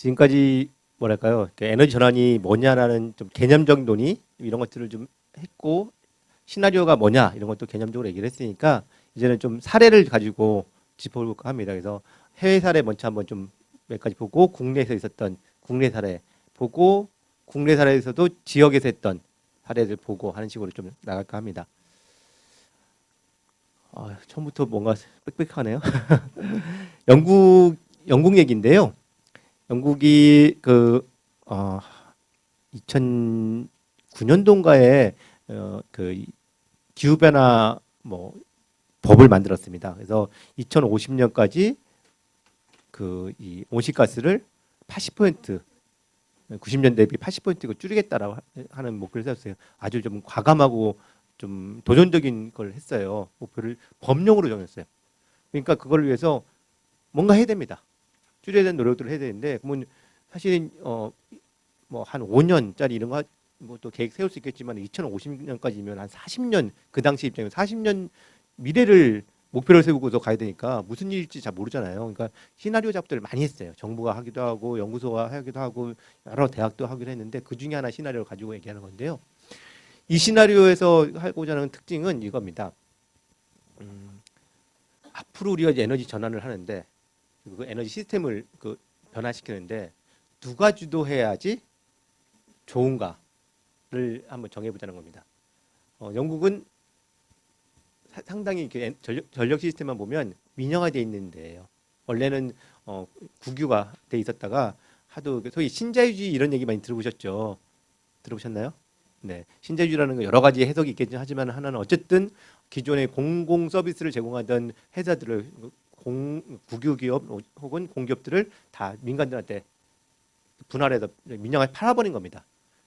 지금까지 뭐랄까요? 그 에너지 전환이 뭐냐라는 좀 개념적 논의 이런 것들을 좀 했고 시나리오가 뭐냐 이런 것도 개념적으로 얘기를 했으니까 이제는 좀 사례를 가지고 짚어볼까 합니다. 그래서 해외 사례 먼저 한번 좀 몇 가지 보고 국내에서 있었던 국내 사례 보고 국내 사례에서도 지역에서 했던 사례를 보고 하는 식으로 좀 나갈까 합니다. 처음부터 뭔가 빽빽하네요. 영국 얘기인데요. 영국이 2009년도인가에 그 기후 변화 뭐 법을 만들었습니다. 그래서 2050년까지 그 이 온실가스를 80% 90년 대비 80% 줄이겠다라고 하는 목표를 세웠어요. 아주 좀 과감하고 좀 도전적인 걸 했어요. 목표를 법령으로 정했어요. 그러니까 그걸 위해서 뭔가 해야 됩니다. 줄여야 되는 노력들을 해야 되는데, 그러면 사실은 뭐 한 5년짜리 이런 거 뭐 또 계획 세울 수 있겠지만 2050년까지면 한 40년 그 당시 입장에서 40년 미래를 목표를 세우고서 가야 되니까 무슨 일일지 잘 모르잖아요. 그러니까 시나리오 작업들을 많이 했어요. 정부가 하기도 하고 연구소가 하기도 하고 여러 대학도 하기도 했는데 그 중에 하나 시나리오를 가지고 얘기하는 건데요. 이 시나리오에서 하고자 하는 특징은 이겁니다. 앞으로 우리가 이제 에너지 전환을 하는데 그 에너지 시스템을 그 변화시키는데 누가 주도해야지 좋은가를 한번 정해보자는 겁니다. 영국은 상당히 이렇게 전력 시스템만 보면 민영화되어 있는데요. 원래는 국유가 돼 있었다가 하도 소위 신자유주의 이런 얘기 많이 들어보셨죠? 들어보셨나요? 네, 신자유주의라는 거 여러 가지 해석이 있겠긴 하지만 하나는 어쨌든 기존의 공공 서비스를 제공하던 회사들을 국유 기업 혹은 공기업들을 다 민간들한테 분할해서 민영화에 팔아버린 겁니다.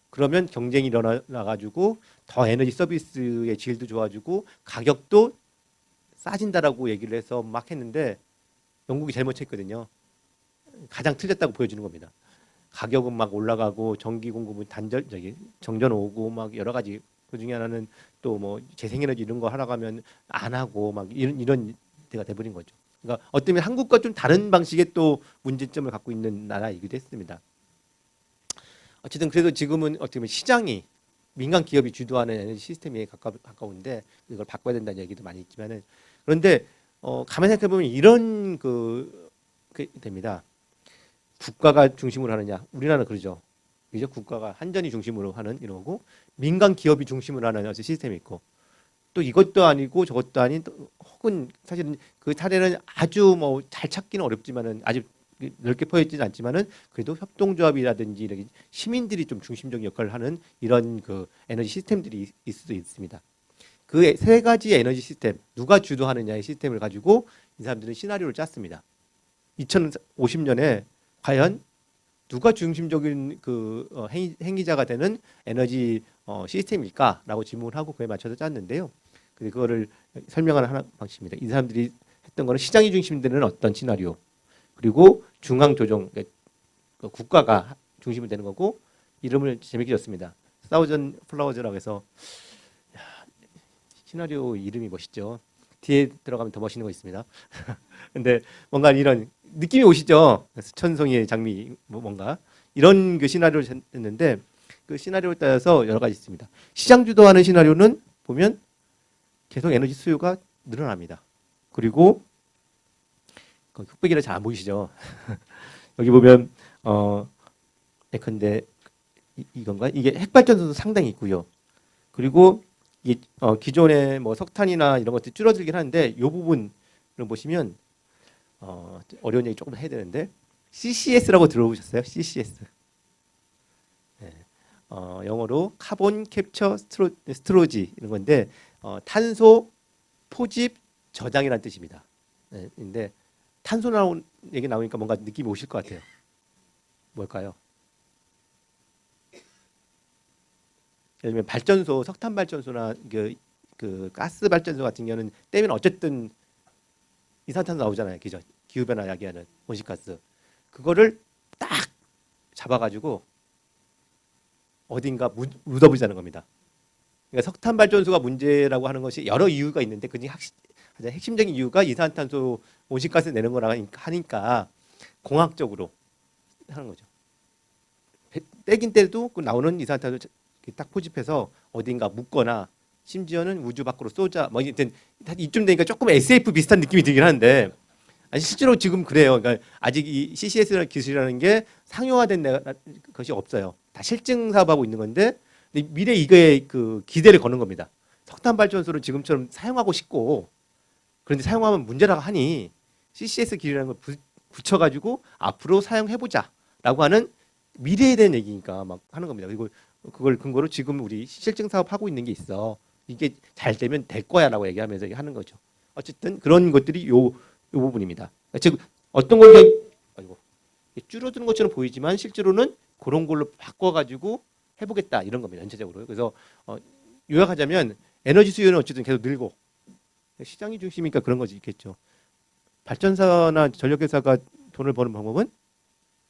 그러면 경쟁이 일어나가지고 더 에너지 서비스의 질도 좋아지고 가격도 싸진다라고 얘기를 해서 막 했는데 영국이 잘못했거든요. 가장 틀렸다고 보여주는 겁니다. 가격은 막 올라가고 전기 공급은 정전 오고 막 여러 가지 그 중에 하나는 또 뭐 재생에너지 이런 거 하라고 하면 안 하고 막 이런 데가 돼버린 거죠. 그러니까 어떻게 보면 한국과 좀 다른 방식의 또 문제점을 갖고 있는 나라이기도 했습니다. 어쨌든 그래도 지금은 어떻게 보면 시장이 민간 기업이 주도하는 에너지 시스템에 가까운데 이걸 바꿔야 된다는 얘기도 많이 있지만은 그런데 가만히 생각해 보면 이런 그 됩니다. 국가가 중심으로 하느냐? 우리나라는 그러죠. 그죠? 국가가 한전이 중심으로 하는 이런 거고 민간 기업이 중심으로 하는 시스템이 있고 또 이것도 아니고 저것도 아닌 혹은 사실은 그 사례는 아주 뭐 잘 찾기는 어렵지만은 아직 넓게 퍼있지는 않지만은 그래도 협동조합이라든지 이렇게 시민들이 좀 중심적인 역할을 하는 이런 그 에너지 시스템들이 있을 수 있습니다. 그 세 가지의 에너지 시스템 누가 주도하느냐의 시스템을 가지고 이 사람들은 시나리오를 짰습니다. 2050년에 과연 누가 중심적인 그 행위자가 되는 에너지 시스템일까라고 질문을 하고 그에 맞춰서 짰는데요. 그거를 설명하는 하나 방식입니다. 이 사람들이 했던 거는 시장이 중심되는 어떤 시나리오 그리고 중앙 조정 국가가 중심이 되는 거고 이름을 재밌게 줬습니다. 사우전 플라워즈라고 해서 시나리오 이름이 멋있죠. 뒤에 들어가면 더 멋있는 거 있습니다. 근데 뭔가 이런 느낌이 오시죠? 천송이의 장미 뭔가 이런 그 시나리오를 했는데 그 시나리오에 따라서 여러 가지 있습니다. 시장 주도하는 시나리오는 보면 계속 에너지 수요가 늘어납니다. 그리고 흑백이라 잘 안 보이시죠? 여기 보면 예컨대 이건가? 이게 핵발전소도 상당히 있고요. 그리고 이 기존의 뭐 석탄이나 이런 것들이 줄어들긴 하는데 이 부분을 보시면 어려운 얘기 조금 해야 되는데 CCS라고 들어보셨어요? CCS. 네. 영어로 카본 캡처 스토리지 이런 건데 탄소 포집 저장이라는 뜻입니다. 네. 근데 탄소 나온 얘기 나오니까 뭔가 느낌이 오실 것 같아요. 뭘까요? 예를 들면 발전소, 석탄 발전소나 그 가스 발전소 같은 경우는 떼면 어쨌든 이산탄소 나오잖아요. 기후 변화 야기하는 온실가스. 그거를 딱 잡아가지고 어딘가 묻어버리자는 겁니다. 그러니까 석탄 발전소가 문제라고 하는 것이 여러 이유가 있는데 그 중에 가장 핵심적인 이유가 이산탄소 온실가스 내는 거라 하니까 공학적으로 하는 거죠. 떼긴 떼도 그 나오는 이산화탄소 딱 포집해서 어딘가 묻거나 심지어는 우주 밖으로 쏘자. 뭐 이쯤 되니까 조금 SF 비슷한 느낌이 들긴 하는데 아니 실제로 지금 그래요. 그러니까 아직 이 CCS 기술이라는 게 상용화된 것이 없어요. 다 실증 사업하고 있는 건데 미래 이거에 그 기대를 거는 겁니다. 석탄 발전소를 지금처럼 사용하고 싶고 그런데 사용하면 문제라고 하니 CCS 기술이라는 걸 붙여가지고 앞으로 사용해보자라고 하는 미래에 대한 얘기니까 막 하는 겁니다. 그리고 그걸 근거로 지금 우리 실증 사업 하고 있는 게 있어. 이게 잘 되면 될 거야라고 얘기하면서 하는 거죠. 어쨌든 그런 것들이 요 부분입니다. 즉 어떤 걸 그냥 아이고 줄어드는 것처럼 보이지만 실제로는 그런 걸로 바꿔가지고 해보겠다 이런 겁니다. 전체적으로. 그래서 요약하자면 에너지 수요는 어쨌든 계속 늘고 시장이 중심이니까 그런 것이 있겠죠. 발전사나 전력회사가 돈을 버는 방법은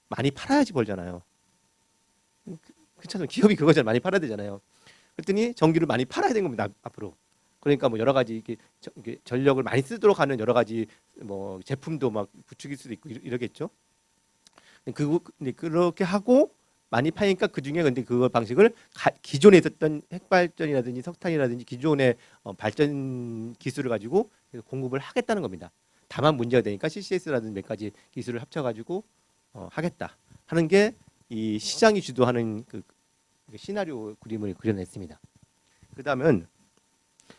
많이 팔아야지 벌잖아요. 그렇잖아요. 기업이 그거잖아요. 많이 팔아야 되잖아요. 그랬더니 전기를 많이 팔아야 되는 겁니다. 앞으로. 그러니까 뭐 여러 가지 이렇게 전력을 많이 쓰도록 하는 여러 가지 뭐 제품도 막 부추길 수도 있고 이러겠죠. 근데 그렇게 하고 많이 파니까 그 중에 근데 그 방식을 기존에 있었던 핵발전이라든지 석탄이라든지 기존의 발전 기술을 가지고 공급을 하겠다는 겁니다. 다만 문제가 되니까 CCS라든지 몇 가지 기술을 합쳐가지고 하겠다 하는 게 이 시장이 주도하는 그 시나리오 그림을 그려냈습니다. 그다음은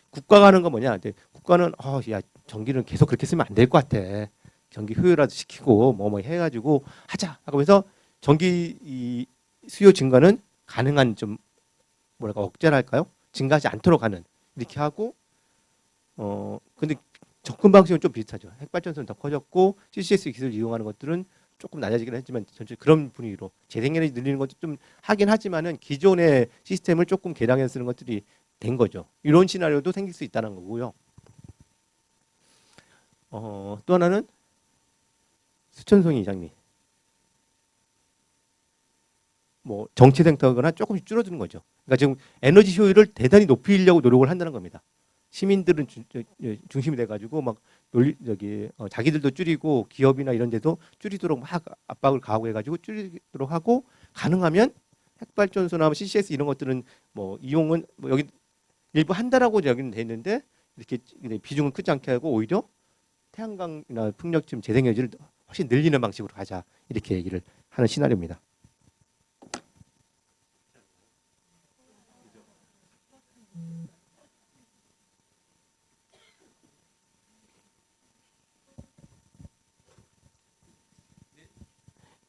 국가가 하는 건 뭐냐? 국가는 야 전기는 계속 그렇게 쓰면 안 될 것 같아. 전기 효율화도 시키고 뭐 해가지고 하자 하고 해서 전기 이 수요 증가는 가능한 좀 뭐랄까 억제랄까요? 증가하지 않도록 하는 이렇게 하고 근데 접근 방식은 좀 비슷하죠. 핵발전소는 더 커졌고 CCS 기술을 이용하는 것들은 조금 낮아지긴 했지만 전체 그런 분위기로 재생에너지 늘리는 것도 좀 하긴 하지만은 기존의 시스템을 조금 개량해서 쓰는 것들이 된 거죠. 이런 시나리오도 생길 수 있다는 거고요. 또 하나는 수천송이 이장님. 뭐 정체 생태거나 조금씩 줄어드는 거죠. 그러니까 지금 에너지 효율을 대단히 높이려고 노력을 한다는 겁니다. 시민들은 중심이 돼가지고 막 자기들도 줄이고 기업이나 이런 데도 줄이도록 막 압박을 가하고 해가지고 줄이도록 하고 가능하면 핵발전소나 CCS 이런 것들은 뭐 이용은 뭐 여기 일부 한다라고 여기는 돼 있는데 이렇게 비중을 크지 않게 하고 오히려 태양광이나 풍력쯤 재생에너지를 훨씬 늘리는 방식으로 가자 이렇게 얘기를 하는 시나리오입니다.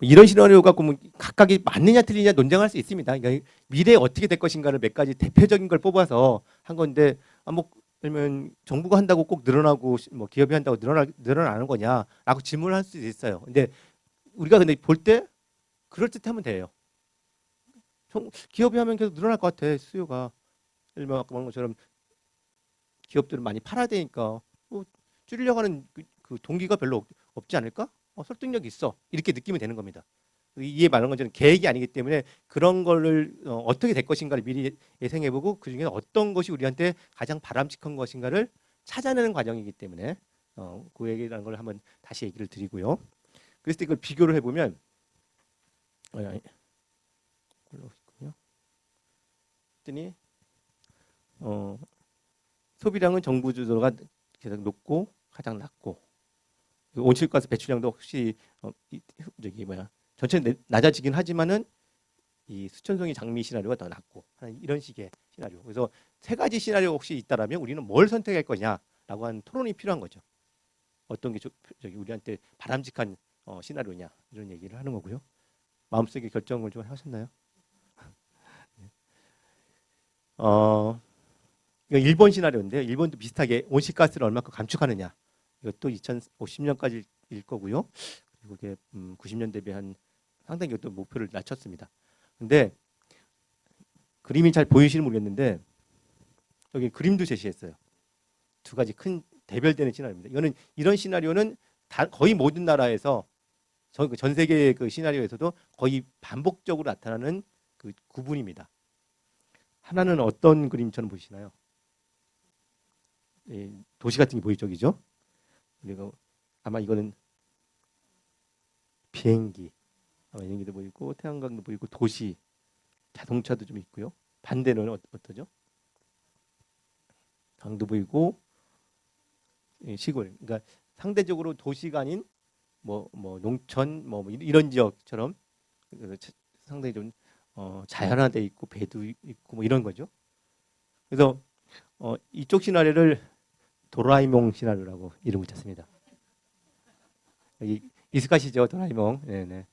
이런 시나리오 갖고 뭐 각각이 맞느냐 틀리냐 논쟁할 수 있습니다. 그러니까 미래에 어떻게 될 것인가를 몇 가지 대표적인 걸 뽑아서 한 건데 뭐 그러면 정부가 한다고 꼭 늘어나고 뭐 기업이 한다고 늘어나는 거냐라고 질문을 할 수도 있어요. 근데 우리가 근데 볼 때 그럴듯하면 돼요. 기업이 하면 계속 늘어날 것 같아 수요가. 예를 들면 아까 말한 것처럼 기업들은 많이 팔아야 되니까 뭐 줄이려고 하는 그 동기가 별로 없지 않을까? 설득력이 있어. 이렇게 느끼면 되는 겁니다. 이에 말하는 건 저는 계획이 아니기 때문에 그런 거를 어떻게 될 것인가를 미리 예상해보고 그중에 어떤 것이 우리한테 가장 바람직한 것인가를 찾아내는 과정이기 때문에 그 얘기라는 걸 한번 다시 얘기를 드리고요. 그래서 이걸 비교를 해보면 했더니 소비량은 정부 주도가 계속 높고 가장 낮고 온실가스 배출량도 혹시 전체 낮아지긴 하지만은 이 수천송이 장미 시나리오가 더 낮고 하는 이런 식의 시나리오. 그래서 세 가지 시나리오 혹시 있다라면 우리는 뭘 선택할 거냐라고 하는 토론이 필요한 거죠. 어떤 게 우리한테 바람직한 시나리오냐 이런 얘기를 하는 거고요. 마음속에 결정을 좀 하셨나요? 이거 일본 시나리오인데요. 일본도 비슷하게 온실가스를 얼마큼 감축하느냐. 이것도 2050년까지일 거고요. 그리고 이게 90년 대비 한 상당히 이것도 목표를 낮췄습니다. 근데 그림이 잘 보이시는 모르겠는데 여기 그림도 제시했어요. 두 가지 큰 대별되는 시나리오입니다. 이거는 이런 시나리오는 거의 모든 나라에서 전 세계 그 시나리오에서도 거의 반복적으로 나타나는 그 구분입니다. 하나는 어떤 그림처럼 보시나요? 도시 같은 게 보이죠, 그죠? 그리고 아마 이거는 비행기. 아마 이런 게 보이고 태양광도 보이고 도시, 자동차도 좀 있고요. 반대는 어떠죠? 강도 보이고 시골. 그러니까 상대적으로 도시가 아닌 뭐 농촌 뭐 이런 지역처럼 상당히 좀 자연화돼 있고 배도 있고 뭐 이런 거죠. 그래서 이쪽 시나리오를 도라에몽 시나리오라고 이름을 쳤습니다. 여기 익숙하시죠, 도라에몽? 네네.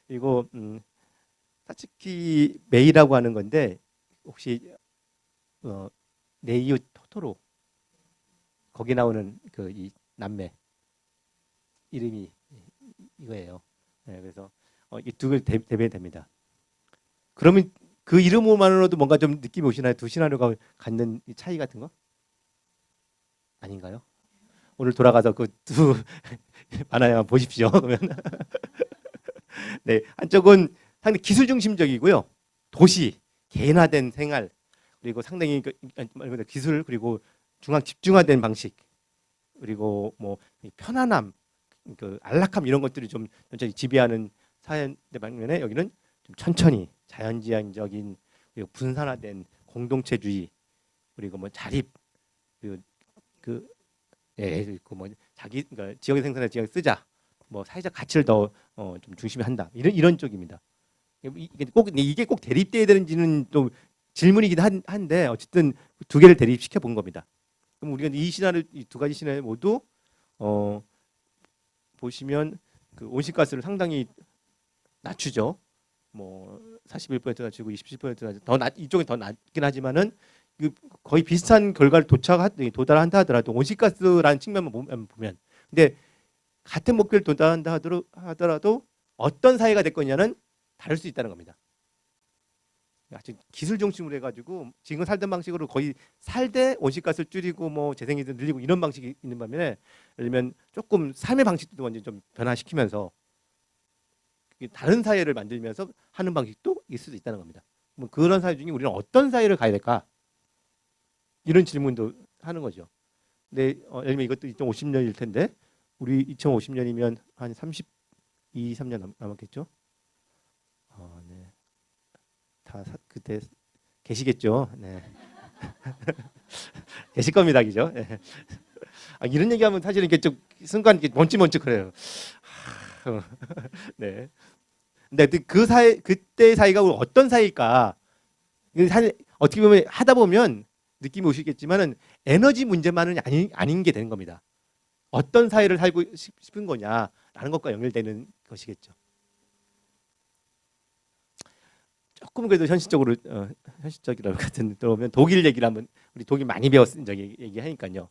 이거 사츠키 메이라고 하는 건데 혹시 내 이웃 토토로 거기 나오는 그 이 남매 이름이 이거예요. 네, 그래서 이 두 개 대비가 됩니다. 그러면 그 이름만으로도 뭔가 좀 느낌이 오시나요? 두 시나리오가 갖는 이 차이 같은 거? 아닌가요? 오늘 돌아가서 그 두 만화영화 보십시오. 그러면 네, 한쪽은 상당히 기술 중심적이고요. 도시, 개인화된 생활, 그리고 상당히 말 그대로 기술 그리고 중앙 집중화된 방식, 그리고 뭐 편안함, 그 안락함 이런 것들이 좀 전체적으로 지배하는 사회인데 반면에 여기는 좀 천천히 자연지향적인 그리고 분산화된 공동체주의 그리고 뭐 자립 그리고 그 있고 뭐 자기 그러니까 지역의 생산을 지역에 쓰자 뭐 사회적 가치를 더 좀 중심에 한다 이런 쪽입니다. 이게 꼭 대립돼야 되는지는 또 질문이긴 한데 어쨌든 두 개를 대립시켜 본 겁니다. 그럼 우리가 이 시나리오 이 두 가지 시나리오 모두 보시면 그 온실가스를 상당히 낮추죠. 뭐 41% 낮추고 27% 낮추고 이쪽이 더 낮긴 하지만은 거의 비슷한 결과를 도달한다 하더라도 온실가스라는 측면만 보면 근데 같은 목표를 도달한다 하더라도 어떤 사회가 될 거냐는 다를 수 있다는 겁니다. 아주 기술 중심으로 해가지고 지금 살던 방식으로 거의 살되 온실가스를 줄이고 뭐 재생에너지 늘리고 이런 방식이 있는 반면에 예를 들면 조금 삶의 방식도 먼저 좀 변화시키면서 다른 사회를 만들면서 하는 방식도 있을 수 있다는 겁니다. 그런 사회 중에 우리는 어떤 사회를 가야 될까? 이런 질문도 하는 거죠. 근데 예를 들면 이것도 2050년일 텐데 우리 2050년이면 한 32, 3년 남았겠죠? 네. 다 그때 계시겠죠? 네. 계실 겁니다, 그죠? 네. 이런 얘기하면 사실은 이렇게 좀 순간 이렇게 먼ጭ먼ጭ거려요. 네. 근데 그 사회 그때 사회가 어떤 사회일까? 어떻게 보면 하다 보면 느낌이 오시겠지만은 에너지 문제만은 아닌 게 되는 겁니다. 어떤 사회를 살고 싶은 거냐라는 것과 연결되는 것이겠죠. 조금 그래도 현실적으로 현실적이라고 같은 들어오면 독일 얘기를 한번 우리 독일 많이 배웠은 적이 얘기하니까요.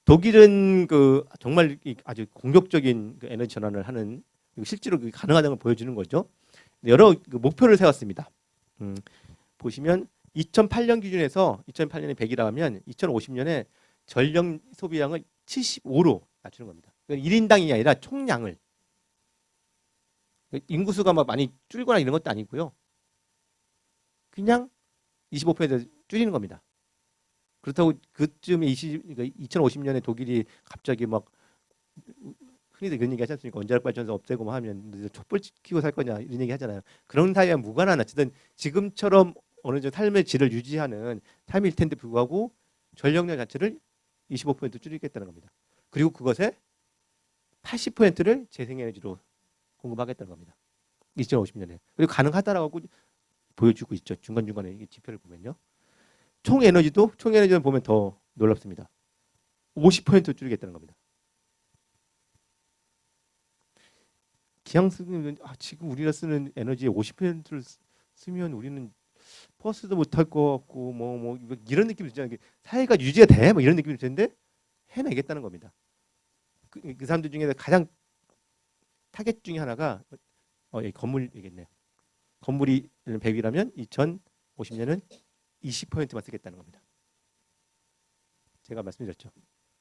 독일은 그 정말 아주 공격적인 그 에너지 전환을 하는 실제로 가능하다는 걸 보여주는 거죠. 여러 그 목표를 세웠습니다. 보시면 2008년 기준에서 2008년에 100이라 하면 2050년에 전력 소비량을 75로 낮추는 겁니다. 그러니까 1인당이 아니라 총량을 인구수가 막 많이 줄거나 이런 것도 아니고요. 그냥 25% 줄이는 겁니다. 그렇다고 그쯤에 2050년에 독일이 갑자기 막 흔히들 그런 얘기 하지 않습니까? 원자력 발전소 없애고 뭐 하면 촛불 키고 살 거냐 이런 얘기 하잖아요. 그런 사회와 무관한 어쨌든 지금처럼 어느 정도 삶의 질을 유지하는 삶일 텐데 불구하고 전력량 자체를 25% 줄이겠다는 겁니다. 그리고 그것의 80%를 재생에너지로 공급하겠다는 겁니다. 2050년에. 그리고 가능하다라고 보여주고 있죠. 중간중간에 지표를 보면요. 총에너지는 보면 더 놀랍습니다. 50% 줄이겠다는 겁니다. 기왕 쓰면 지금 우리가 쓰는 에너지의 50%를 쓰면 우리는 버스도 못할 것 같고 뭐 이런 느낌이 들잖아요. 사회가 유지가 돼? 뭐 이런 느낌이 드는데 해내겠다는 겁니다. 그 사람들 중에서 가장 타겟 중에 하나가 건물이겠네요. 건물이 100이라면 2050년은 20%만 쓰겠다는 겁니다. 제가 말씀드렸죠.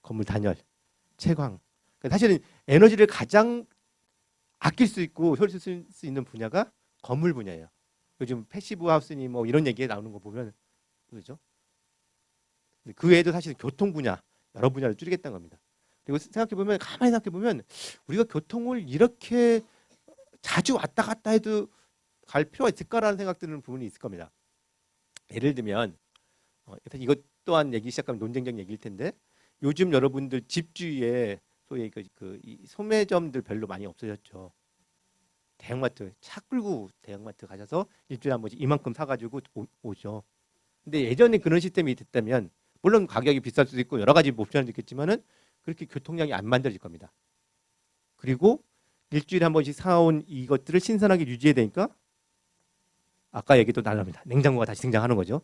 건물 단열, 채광. 그러니까 사실은 에너지를 가장 아낄 수 있고 효율 쓸 수 있는 분야가 건물 분야예요. 요즘 패시브 하우스니 뭐 이런 얘기 나오는 거 보면 그렇죠. 그 외에도 사실 교통 분야 여러 분야를 줄이겠다는 겁니다. 그리고 가만히 생각해 보면 우리가 교통을 이렇게 자주 왔다 갔다 해도 갈 필요가 있을까라는 생각 드는 부분이 있을 겁니다. 예를 들면 이것 또한 얘기 시작하면 논쟁적 얘기일 텐데 요즘 여러분들 집 주위에 소위 이 소매점들 별로 많이 없어졌죠. 대형마트 차 끌고 대형마트 가셔서 일주일에 한 번씩 이만큼 사가지고 오죠. 근데 예전에 그런 시스템이 됐다면 물론 가격이 비쌀 수도 있고 여러 가지 옵션이 있겠지만은 그렇게 교통량이 안 만들어질 겁니다. 그리고 일주일에 한 번씩 사온 이것들을 신선하게 유지해야 되니까 아까 얘기도 나갑니다. 냉장고가 다시 등장하는 거죠.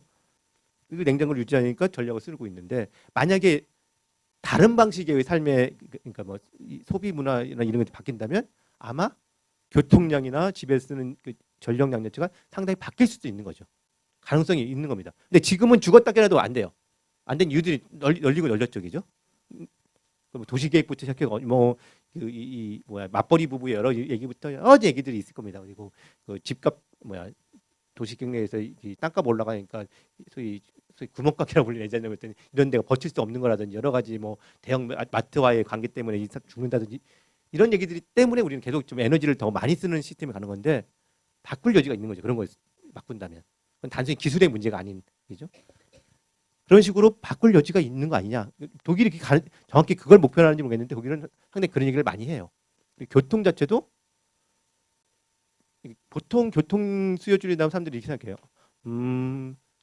그 냉장고를 유지하니까 전력을 쓰고 있는데 만약에 다른 방식의 삶의 그러니까 뭐 소비 문화나 이런 게 바뀐다면 아마 교통량이나 집에 쓰는 그 전력 양념치가 상당히 바뀔 수도 있는 거죠. 가능성이 있는 겁니다. 근데 지금은 죽었다 깨라도 안 돼요. 안 된 이유들이 널리고 널렸죠, 도시계획부터 시작해서 맞벌이 부부의 여러 얘기부터 여러 얘기들이 있을 겁니다. 그리고 그 집값 도시경내에서 이 땅값 올라가니까 소위 구멍가게라고 불리는 예전에 그랬더니 이런 데가 버틸 수 없는 거라든지 여러 가지 뭐 대형 마트와의 관계 때문에 죽는다든지 이런 얘기들이 때문에 우리는 계속 좀 에너지를 더 많이 쓰는 시스템에 가는 건데 바꿀 여지가 있는 거죠. 그런 걸 바꾼다면 그건 단순히 기술의 문제가 아닌 거죠. 그런 식으로 바꿀 여지가 있는 거 아니냐. 독일이 정확히 그걸 목표로 하는지 모르겠는데 독일은 상당히 그런 얘기를 많이 해요. 교통 자체도 보통 교통 수요줄이 나면 사람들이 이렇게 생각해요.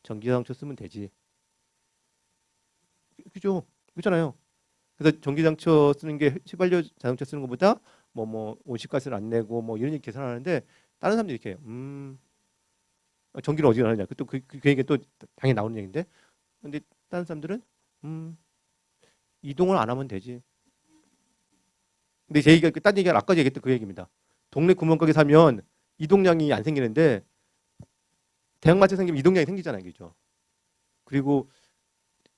전기자동차 쓰면 되지. 그죠? 그렇잖아요. 그래서 전기자동차 쓰는 게 휘발유 자동차 쓰는 것보다 온실가스를 안 내고 뭐 이런 얘기 계산하는데 다른 사람들이 이렇게 전기를 어디서 나느냐. 그 얘기 또 당연히 나오는 얘기인데 근데 다른 사람들은 이동을 안 하면 되지. 근데 제 얘기가 딴 얘기가 아까 얘기했던 그 얘기입니다. 동네 구멍가게 사면 이동량이 안 생기는데 대형마트 생기면 이동량이 생기잖아요, 그죠? 그리고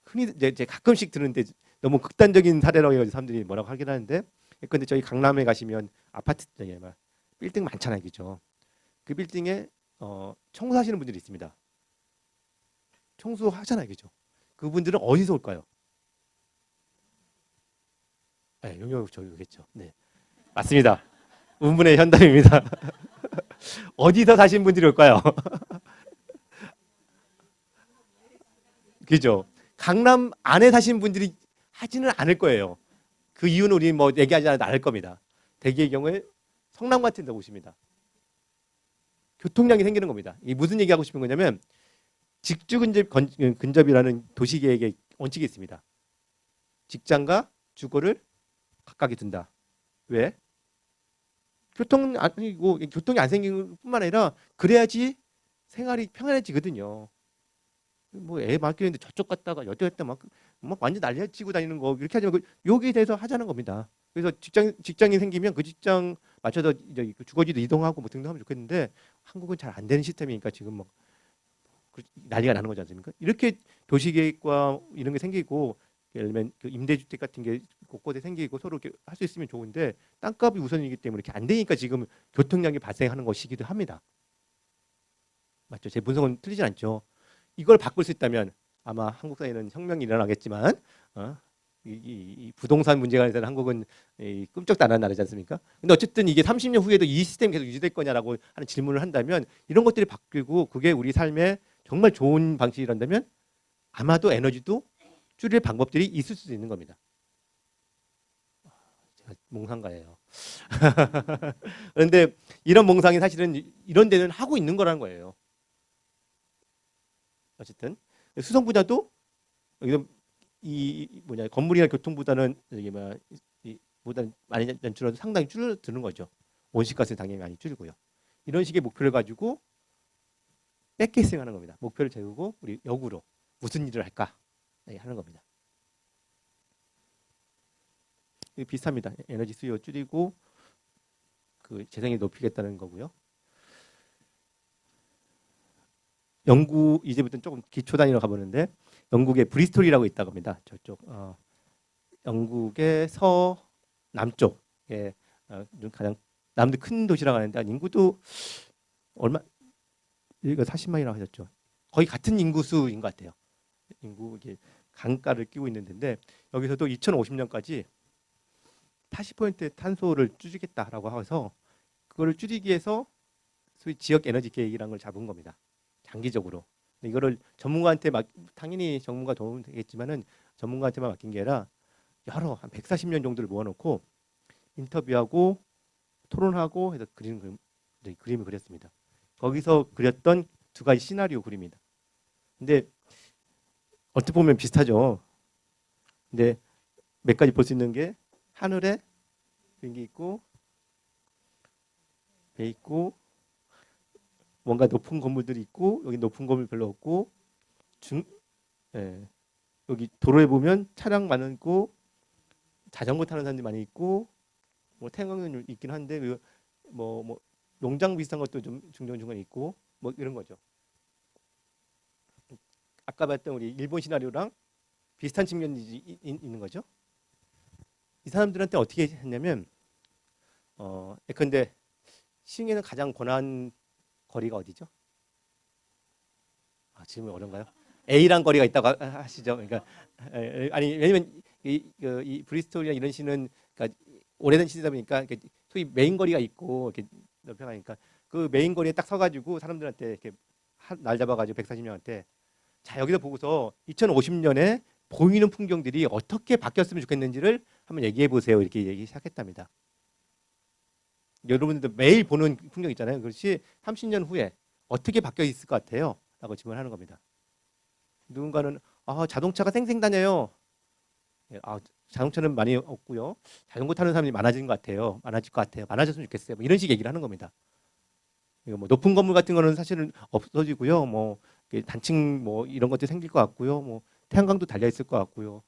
흔히 이제 가끔씩 들은데 너무 극단적인 사례라고 해서 사람들이 뭐라고 하긴 하는데, 근데 저희 강남에 가시면 아파트 빌딩 많잖아요, 그죠? 그 빌딩에 청소하시는 분들이 있습니다. 청소하잖아요, 그죠? 그분들은 어디서 올까요? 네, 용역 저기겠죠. 네, 맞습니다. 운분의 현담입니다. 어디서 사신 분들이 올까요? 그죠? 강남 안에 사신 분들이 하지는 않을 거예요. 그 이유는 우리 뭐 얘기하지 않아도 알 겁니다. 대개의 경우에 성남 같은 데 오십니다. 교통량이 생기는 겁니다. 이 무슨 얘기하고 싶은 거냐면 직주 근접이라는 도시계획의 원칙이 있습니다. 직장과 주거를 각각에 둔다. 왜? 교통이 안 생기는 뿐만 아니라 그래야지 생활이 평안해지거든요. 뭐 애 맡기는데 저쪽 갔다가 여쪽 갔다 막 완전 난리가 치고 다니는 거 이렇게 하지만 여기에 대해서 하자는 겁니다. 그래서 직장이 생기면 그 직장 맞춰서 이제 주거지도 이동하고 뭐 등등하면 좋겠는데 한국은 잘 안 되는 시스템이니까 지금 뭐 난리가 나는 거지 않습니까? 이렇게 도시계획과 이런 게 생기고 예를 들면 그 임대주택 같은 게 곳곳에 생기고 서로 이렇게 할 수 있으면 좋은데 땅값이 우선이기 때문에 이렇게 안 되니까 지금 교통량이 발생하는 것이기도 합니다. 맞죠? 제 분석은 틀리진 않죠. 이걸 바꿀 수 있다면 아마 한국 사회는 혁명이 일어나겠지만 이 부동산 문제에 관해서는 한국은 꿈쩍도 안 하는 나라지 않습니까? 근데 어쨌든 이게 30년 후에도 이 시스템이 계속 유지될 거냐라고 하는 질문을 한다면 이런 것들이 바뀌고 그게 우리 삶에 정말 좋은 방식이란다면 아마도 에너지도 줄일 방법들이 있을 수도 있는 겁니다. 제가 몽상가예요. 그런데 이런 몽상이 사실은 이런 데는 하고 있는 거라는 거예요. 어쨌든 수성 분야도 건물이나 교통보다는 보다는 많이 연출해도 상당히 줄어드는 거죠. 온실가스 당연히 많이 줄고요. 이런 식의 목표를 가지고 백케이싱하는 겁니다. 목표를 세우고 우리 역으로 무슨 일을 할까 하는 겁니다. 비슷합니다. 에너지 수요 줄이고 그 재생이 높이겠다는 거고요. 영국 이제부터는 조금 기초 단위로 가보는데 영국의 브리스톨이라고 있다고 합니다. 저쪽 영국의 서남쪽에 가장 남도 큰 도시라고 하는데 인구도 얼마 여기가 40만이라고 하셨죠. 거의 같은 인구수인 것 같아요. 인구 이게 강가를 끼고 있는 데인데 여기서도 2050년까지 80%의 탄소를 줄이겠다라고 해서 그거를 줄이기 위해서 소위 지역 에너지 계획이라는 걸 잡은 겁니다. 장기적으로. 이거를 전문가한테 당연히 전문가 도움 되겠지만은 전문가한테만 맡긴 게 아니라 여러 한 140년 정도를 모아놓고 인터뷰하고 토론하고 해서 그림을 그렸습니다. 거기서 그렸던 두 가지 시나리오 그림입니다. 근데 어떻게 보면 비슷하죠. 근데 몇 가지 볼 수 있는 게 하늘에 비행기 있고 배 있고 뭔가 높은 건물들이 있고 여기 높은 건물 별로 없고 여기 도로에 보면 차량 많고 자전거 타는 사람들이 많이 있고 뭐 태양광은 있긴 한데 뭐 농장 비슷한 것도 좀 중간중간 있고 뭐 이런 거죠. 아까 봤던 우리 일본 시나리오랑 비슷한 측면이 있는 거죠. 이 사람들한테 어떻게 했냐면 예컨대 시흥에는 가장 권한 거리가 어디죠? 지금 어려운가요? A란 거리가 있다고 하시죠. 그러니까 아니 왜냐면 이 브리스톨이나 이런 시는 그러니까 오래된 시대다 보니까 소위 메인 거리가 있고 이렇게 넓혀가니까 그 메인 거리에 딱 서가지고 사람들한테 이렇게 날 잡아가지고 140명한테 자 여기서 보고서 2050년에 보이는 풍경들이 어떻게 바뀌었으면 좋겠는지를 한번 얘기해 보세요. 이렇게 얘기 시작했답니다. 여러분들도 매일 보는 풍경 있잖아요. 그것이 30년 후에 어떻게 바뀌어 있을 것 같아요? 라고 질문하는 겁니다. 누군가는 자동차가 쌩쌩 다녀요. 자동차는 많이 없고요. 자전거 타는 사람이 많아지는 것 같아요. 많아질 것 같아요. 많아졌으면 좋겠어요. 뭐 이런 식 얘기를 하는 겁니다. 뭐 높은 건물 같은 거는 사실은 없어지고요. 뭐 단층 뭐 이런 것도 생길 것 같고요. 뭐 태양광도 달려 있을 것 같고요.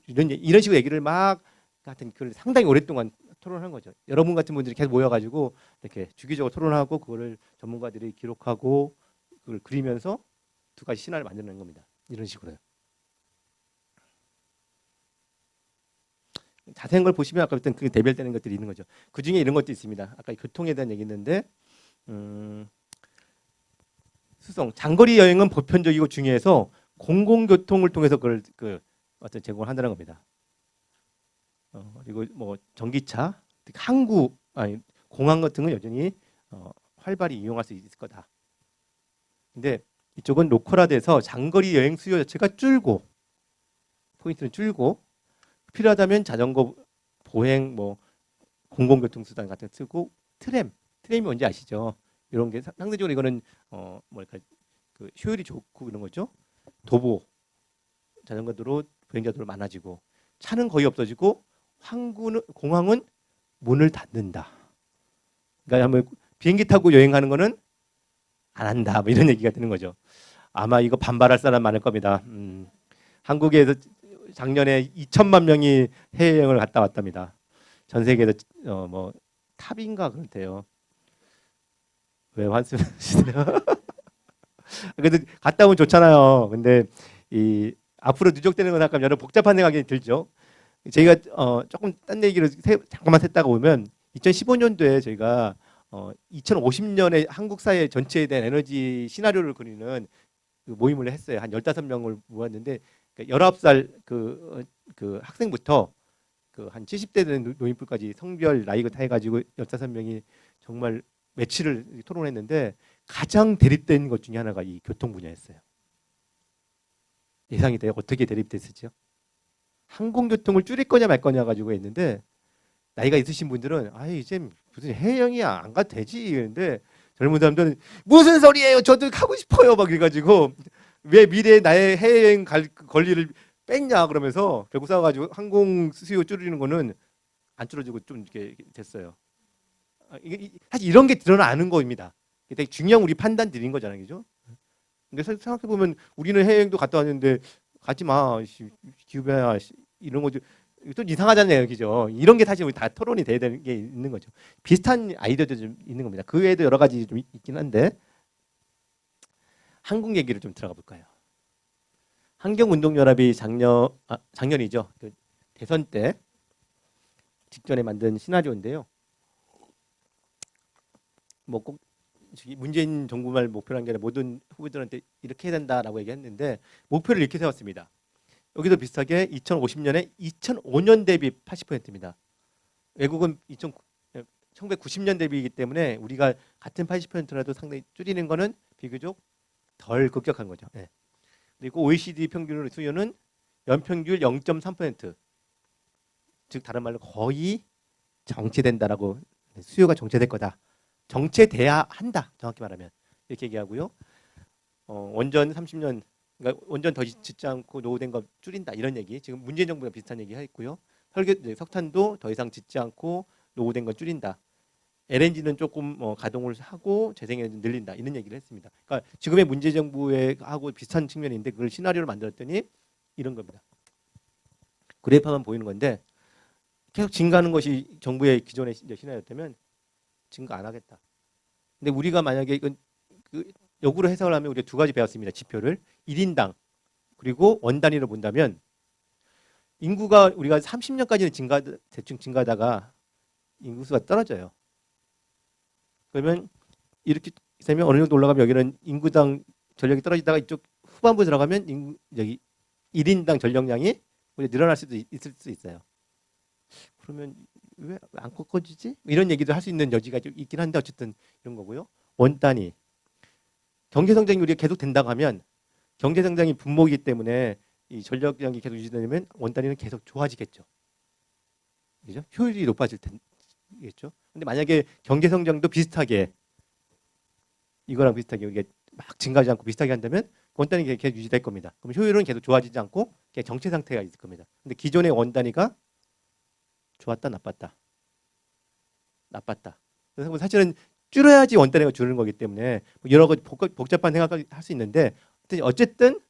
이런 식으로 얘기를 막 하여튼 그걸 상당히 오랫동안 토론한 거죠. 여러분 같은 분들이 계속 모여가지고 이렇게 주기적으로 토론하고 그거를 전문가들이 기록하고 그걸 그리면서 두 가지 신화를 만드는 겁니다. 이런 식으로요. 자세한 걸 보시면 아까 했던 그 대별되는 것들이 있는 거죠. 그 중에 이런 것도 있습니다. 아까 교통에 대한 얘기 있는데 수송 장거리 여행은 보편적이고 중요해서 공공교통을 통해서 그걸 어떤 제공을 한다는 겁니다. 그리고 뭐 전기차, 항구, 공항 같은 건 여전히 활발히 이용할 수 있을 거다. 근데 이쪽은 로컬화돼서 장거리 여행 수요 자체가 줄고 포인트는 줄고 필요하다면 자전거, 보행, 뭐 공공교통수단 같은 거 쓰고 트램이 뭔지 아시죠? 이런 게 상대적으로 이거는 뭐랄까 그 효율이 좋고 이런 거죠. 도보, 자전거 도로, 보행자 도로 많아지고 차는 거의 없어지고 공항은 문을 닫는다. 그러니까 한번 비행기 타고 여행하는 거는 안 한다. 뭐 이런 얘기가 되는 거죠. 아마 이거 반발할 사람 많을 겁니다. 한국에서 작년에 2천만 명이 해외여행을 갔다 왔답니다. 전 세계에서 뭐 탑인가 그렇대요. 왜 환승하시세요? 그래도 갔다 오면 좋잖아요. 근데 이 앞으로 누적되는 건 약간 여러 복잡한 생각이 들죠. 저희가 조금 딴 얘기를 잠깐만 했다가 보면 2015년도에 저희가 2050년에 한국 사회 전체에 대한 에너지 시나리오를 그리는 그 모임을 했어요. 한 15명을 모았는데 19살 그 학생부터 그 한 70대 된 노인분까지 성별 나이가 다 해가지고 15명이 정말 며칠을 토론했는데 가장 대립된 것 중에 하나가 이 교통 분야였어요. 예상이 돼요? 어떻게 대립됐을지요? 항공교통을 줄일 거냐 말 거냐 가지고 했는데 나이가 있으신 분들은 이제 무슨 해외여행이야 안 가도 되지 이랬는데 젊은 사람들은 무슨 소리예요? 저도 가고 싶어요 막 이래가지고 왜 미래에 나의 해외여행 갈 권리를 뺐냐 그러면서 결국 싸워가지고 항공 수요 줄이는 거는 안 줄어지고 좀 이렇게 됐어요. 이게 사실 이런 게 드러나는 겁니다. 되게 중요한 우리 판단들인 거잖아요, 그죠? 근데 생각해 보면 우리는 해외여행도 갔다 왔는데 가지 마, 기후변화 이런 거좀 이상하잖아요, 그죠? 이런 게 사실 우리 다 토론이 돼야 되는 게 있는 거죠. 비슷한 아이디어도 좀 있는 겁니다. 그 외에도 여러 가지 좀 있긴 한데 한국 얘기를 좀 들어가 볼까요? 환경운동연합이 작년이죠. 그 대선 때 직전에 만든 시나리오인데요. 뭐 꼭 문재인 정부말 목표라는 게 아니라 모든 후보들한테 이렇게 해야 된다라고 얘기했는데 목표를 이렇게 세웠습니다. 여기도 비슷하게 2050년에 2005년 대비 80%입니다. 외국은 1990년 대비이기 때문에 우리가 같은 80%라도 상당히 줄이는 거는 비교적 덜 급격한 거죠. 예. 그리고 OECD 평균 수요는 연평균 0.3%, 즉 다른 말로 거의 정체된다라고, 수요가 정체될 거다. 정체돼야 한다. 정확히 말하면 이렇게 얘기하고요. 원전 30년, 그러니까 원전 더 짓지 않고 노후된 거 줄인다 이런 얘기. 지금 문재인 정부가 비슷한 얘기 했고요. 석탄도 더 이상 짓지 않고 노후된 거 줄인다. LNG는 조금 가동을 하고 재생에너지 늘린다 이런 얘기를 했습니다. 그러니까 지금의 문재인 정부에 하고 비슷한 측면인데 그걸 시나리오를 만들었더니 이런 겁니다. 그래프만 보이는 건데 계속 증가하는 것이 정부의 기존의 시나리오였다면 증가 안 하겠다. 근데 우리가 만약에 이건 역으로 해석을 하면 우리가 두 가지 배웠습니다. 지표를 1인당 그리고 원 단위로 본다면 인구가 우리가 30년까지는 대충 증가하다가 인구수가 떨어져요. 그러면 이렇게 되면 어느 정도 올라가면 여기는 인구당 전력이 떨어지다가 이쪽 후반부에 들어가면 여기 1인당 전력량이 늘어날 수도 있을 수 있어요. 그러면 왜 안 꺾어지지? 이런 얘기도 할 수 있는 여지가 좀 있긴 한데 어쨌든 이런 거고요. 원 단위. 경제 성장이 우리가 계속 된다고 하면 경제 성장이 분모이기 때문에 이 전력량이 계속 유지되면 원 단위는 계속 좋아지겠죠. 그죠? 효율이 높아질 텐겠죠. 근데 만약에 경제 성장도 비슷하게 이거랑 비슷하게 이게 막 증가하지 않고 비슷하게 한다면 원 단위가 계속 유지될 겁니다. 그럼 효율은 계속 좋아지지 않고 그냥 정체 상태가 있을 겁니다. 근데 기존의 원 단위가 좋았다, 나빴다. 나빴다. 그래서 사실은 줄여야지 원 단위가 줄는 거기 때문에 여러 가지 복잡한 생각을 할 수 있는데 어쨌든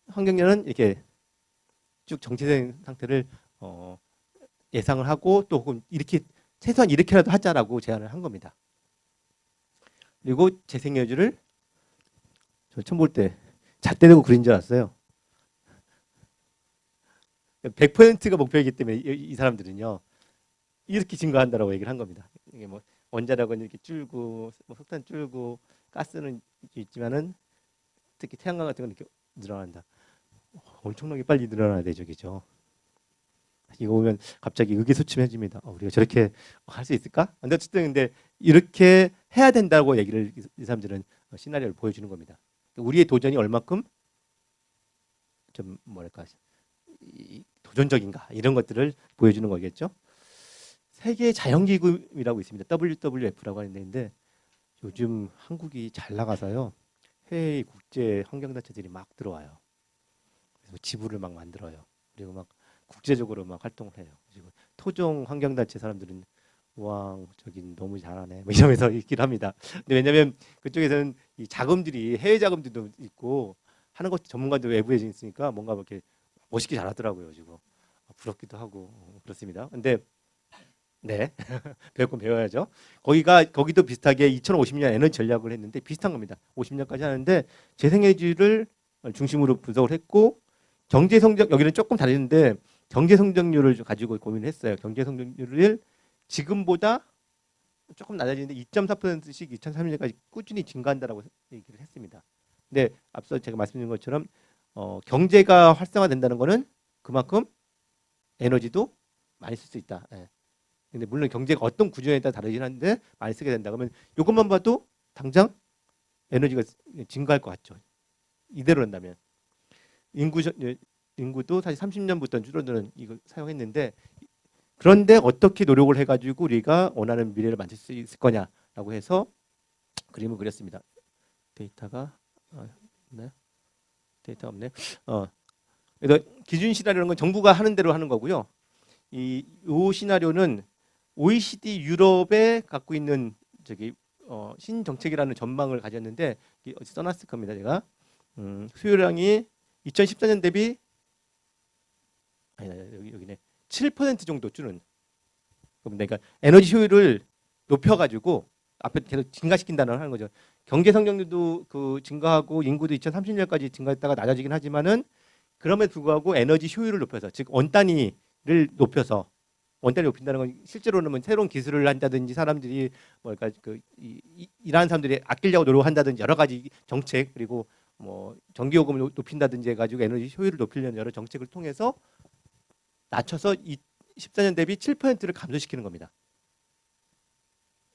환경연은 이렇게 쭉 정체된 상태를 예상을 하고 또 혹은 이렇게 최소한 이렇게라도 하자라고 제안을 한 겁니다. 그리고 재생에너지를 저 처음 볼 때 잣대 대고 그린 줄 알았어요. 100%가 목표이기 때문에 이 사람들은요 이렇게 증가한다라고 얘기를 한 겁니다. 이게 뭐 원자력은 이렇게 줄고 뭐 석탄 줄고 가스는 있지만은 특히 태양광 같은 건 이렇게 늘어난다. 엄청나게 빨리 늘어나야 되죠, 그죠? 이거 보면 갑자기 의기소침해집니다. 우리가 저렇게 할 수 있을까? 근데 어쨌든 근데 이렇게 해야 된다고 얘기를 이 사람들은 시나리오를 보여주는 겁니다. 우리의 도전이 얼마큼 좀 뭐랄까 도전적인가 이런 것들을 보여주는 거겠죠. 세계 자연기금이라고 있습니다. WWF라고 하는 데인데 요즘 한국이 잘 나가서요. 해외 국제 환경단체들이 막 들어와요. 그래서 지부를 막 만들어요. 그리고 막 국제적으로 막 활동을 해요. 그리고 토종 환경단체 사람들은 와 저기 너무 잘하네 뭐 이러면서 있긴 합니다. 근데 왜냐하면 그쪽에서는 이 자금들이 해외 자금들도 있고 하는 것 전문가들 외부에 있으니까 뭔가 이렇게 멋있게 잘하더라고요. 지금 부럽기도 하고 그렇습니다. 근데 네 배울 건 배워야죠. 거기도 비슷하게 2050년 에너지 전략을 했는데 비슷한 겁니다. 50년까지 하는데 재생에너지를 중심으로 분석을 했고 경제 성장 여기는 조금 다르는데 경제 성장률을 가지고 고민했어요. 경제 성장률을 지금보다 조금 낮아지는데 2.4%씩 2030년까지 꾸준히 증가한다라고 얘기를 했습니다. 근데 앞서 제가 말씀드린 것처럼 경제가 활성화된다는 거는 그만큼 에너지도 많이 쓸 수 있다. 예. 근데 물론 경제가 어떤 구조에 따라 다르긴 한데 많이 쓰게 된다. 그러면 이것만 봐도 당장 에너지가 증가할 것 같죠. 이대로 한다면 인구도 사실 30년부터 줄어드는 이걸 사용했는데 그런데 어떻게 노력을 해가지고 우리가 원하는 미래를 만들 수 있을 거냐라고 해서 그림을 그렸습니다. 데이터가 네. 데이터가 없네. 그래서 기준 시나리오는 건 정부가 하는 대로 하는 거고요. 이 시나리오는 OECD 유럽에 갖고 있는 신정책이라는 전망을 가졌는데 어디 써놨을 겁니다. 제가 수요량이 2014년 대비 여기네 7% 정도 줄은. 그러니까 에너지 효율을 높여가지고 앞에 계속 증가시킨다는 하는 거죠. 경제 성장률도 증가하고 인구도 2030년까지 증가했다가 낮아지긴 하지만은 그럼에도 불구하고 에너지 효율을 높여서 즉 원 단위를 높여서 원 단위 높인다는 건 실제로는 뭐 새로운 기술을 한다든지 사람들이 뭐랄까 일하는 사람들이 아끼려고 노력한다든지 여러 가지 정책 그리고 뭐 전기요금을 높인다든지 해가지고 에너지 효율을 높이려는 여러 정책을 통해서 낮춰서 14년 대비 7%를 감소시키는 겁니다.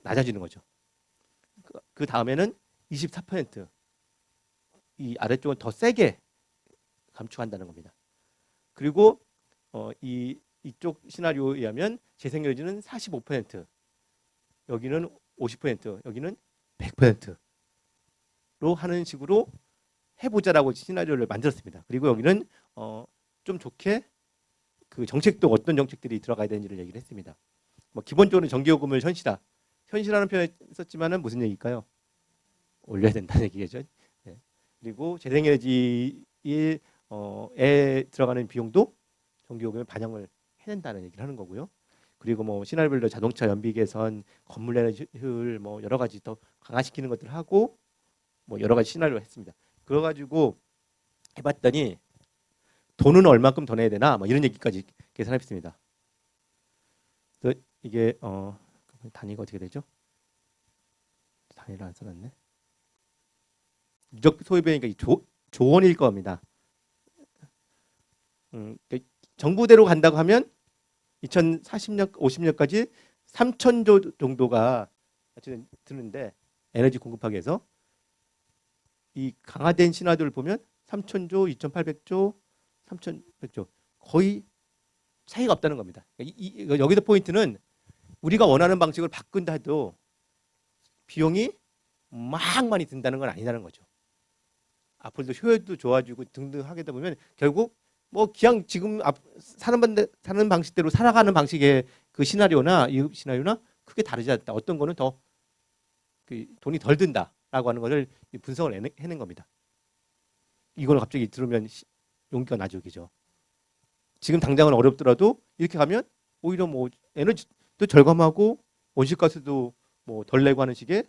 낮아지는 거죠. 그 다음에는 24%, 이 아래쪽은 더 세게 감축한다는 겁니다. 그리고 이쪽 시나리오에 의하면 재생에너지는 45%, 여기는 50%, 여기는 100%로 하는 식으로 해보자라고 시나리오를 만들었습니다. 그리고 여기는 좀 좋게 그 정책도 어떤 정책들이 들어가야 되는지를 얘기를 했습니다. 뭐 기본적으로 전기요금을 현실화는 표현을 썼지만은 무슨 얘기일까요? 올려야 된다는 얘기겠죠. 네. 그리고 재생에너지에 들어가는 비용도 전기요금에 반영을 해낸다는 얘기를 하는 거고요. 그리고 뭐 시나리오별로 자동차 연비 개선, 건물 에너지 효율 뭐 여러 가지 더 강화시키는 것들을 하고 뭐 여러 가지 시나리오 했습니다. 그래가지고 해봤더니 돈은 얼마큼 더 내야 되나 뭐 이런 얘기까지 계산했습니다. 그래서 이게 단위가 어떻게 되죠? 단위를 안 써놨네. 누적 소비비니까 조 원일 겁니다. 정부대로 간다고 하면 2040년, 50년까지 3,000조 정도가 드는데 에너지 공급하기 위해서 이 강화된 시나리오를 보면 3,000조, 2,800조, 3,100조 거의 차이가 없다는 겁니다. 여기서 포인트는 우리가 원하는 방식을 바꾼다 해도 비용이 막 많이 든다는 건 아니라는 거죠. 앞으로도 효율도 좋아지고 등등 하게 되다 보면 결국 뭐 그냥 지금 사는 방식대로 살아가는 방식의 그 시나리오나 이 시나리오나 크게 다르지 않다. 어떤 거는 더 그 돈이 덜 든다라고 하는 것을 분석을 해낸 겁니다. 이걸 갑자기 들으면 용기가 나죠, 그죠? 지금 당장은 어렵더라도 이렇게 가면 오히려 뭐 에너지도 절감하고 온실가스도 뭐 덜 내고 하는 식의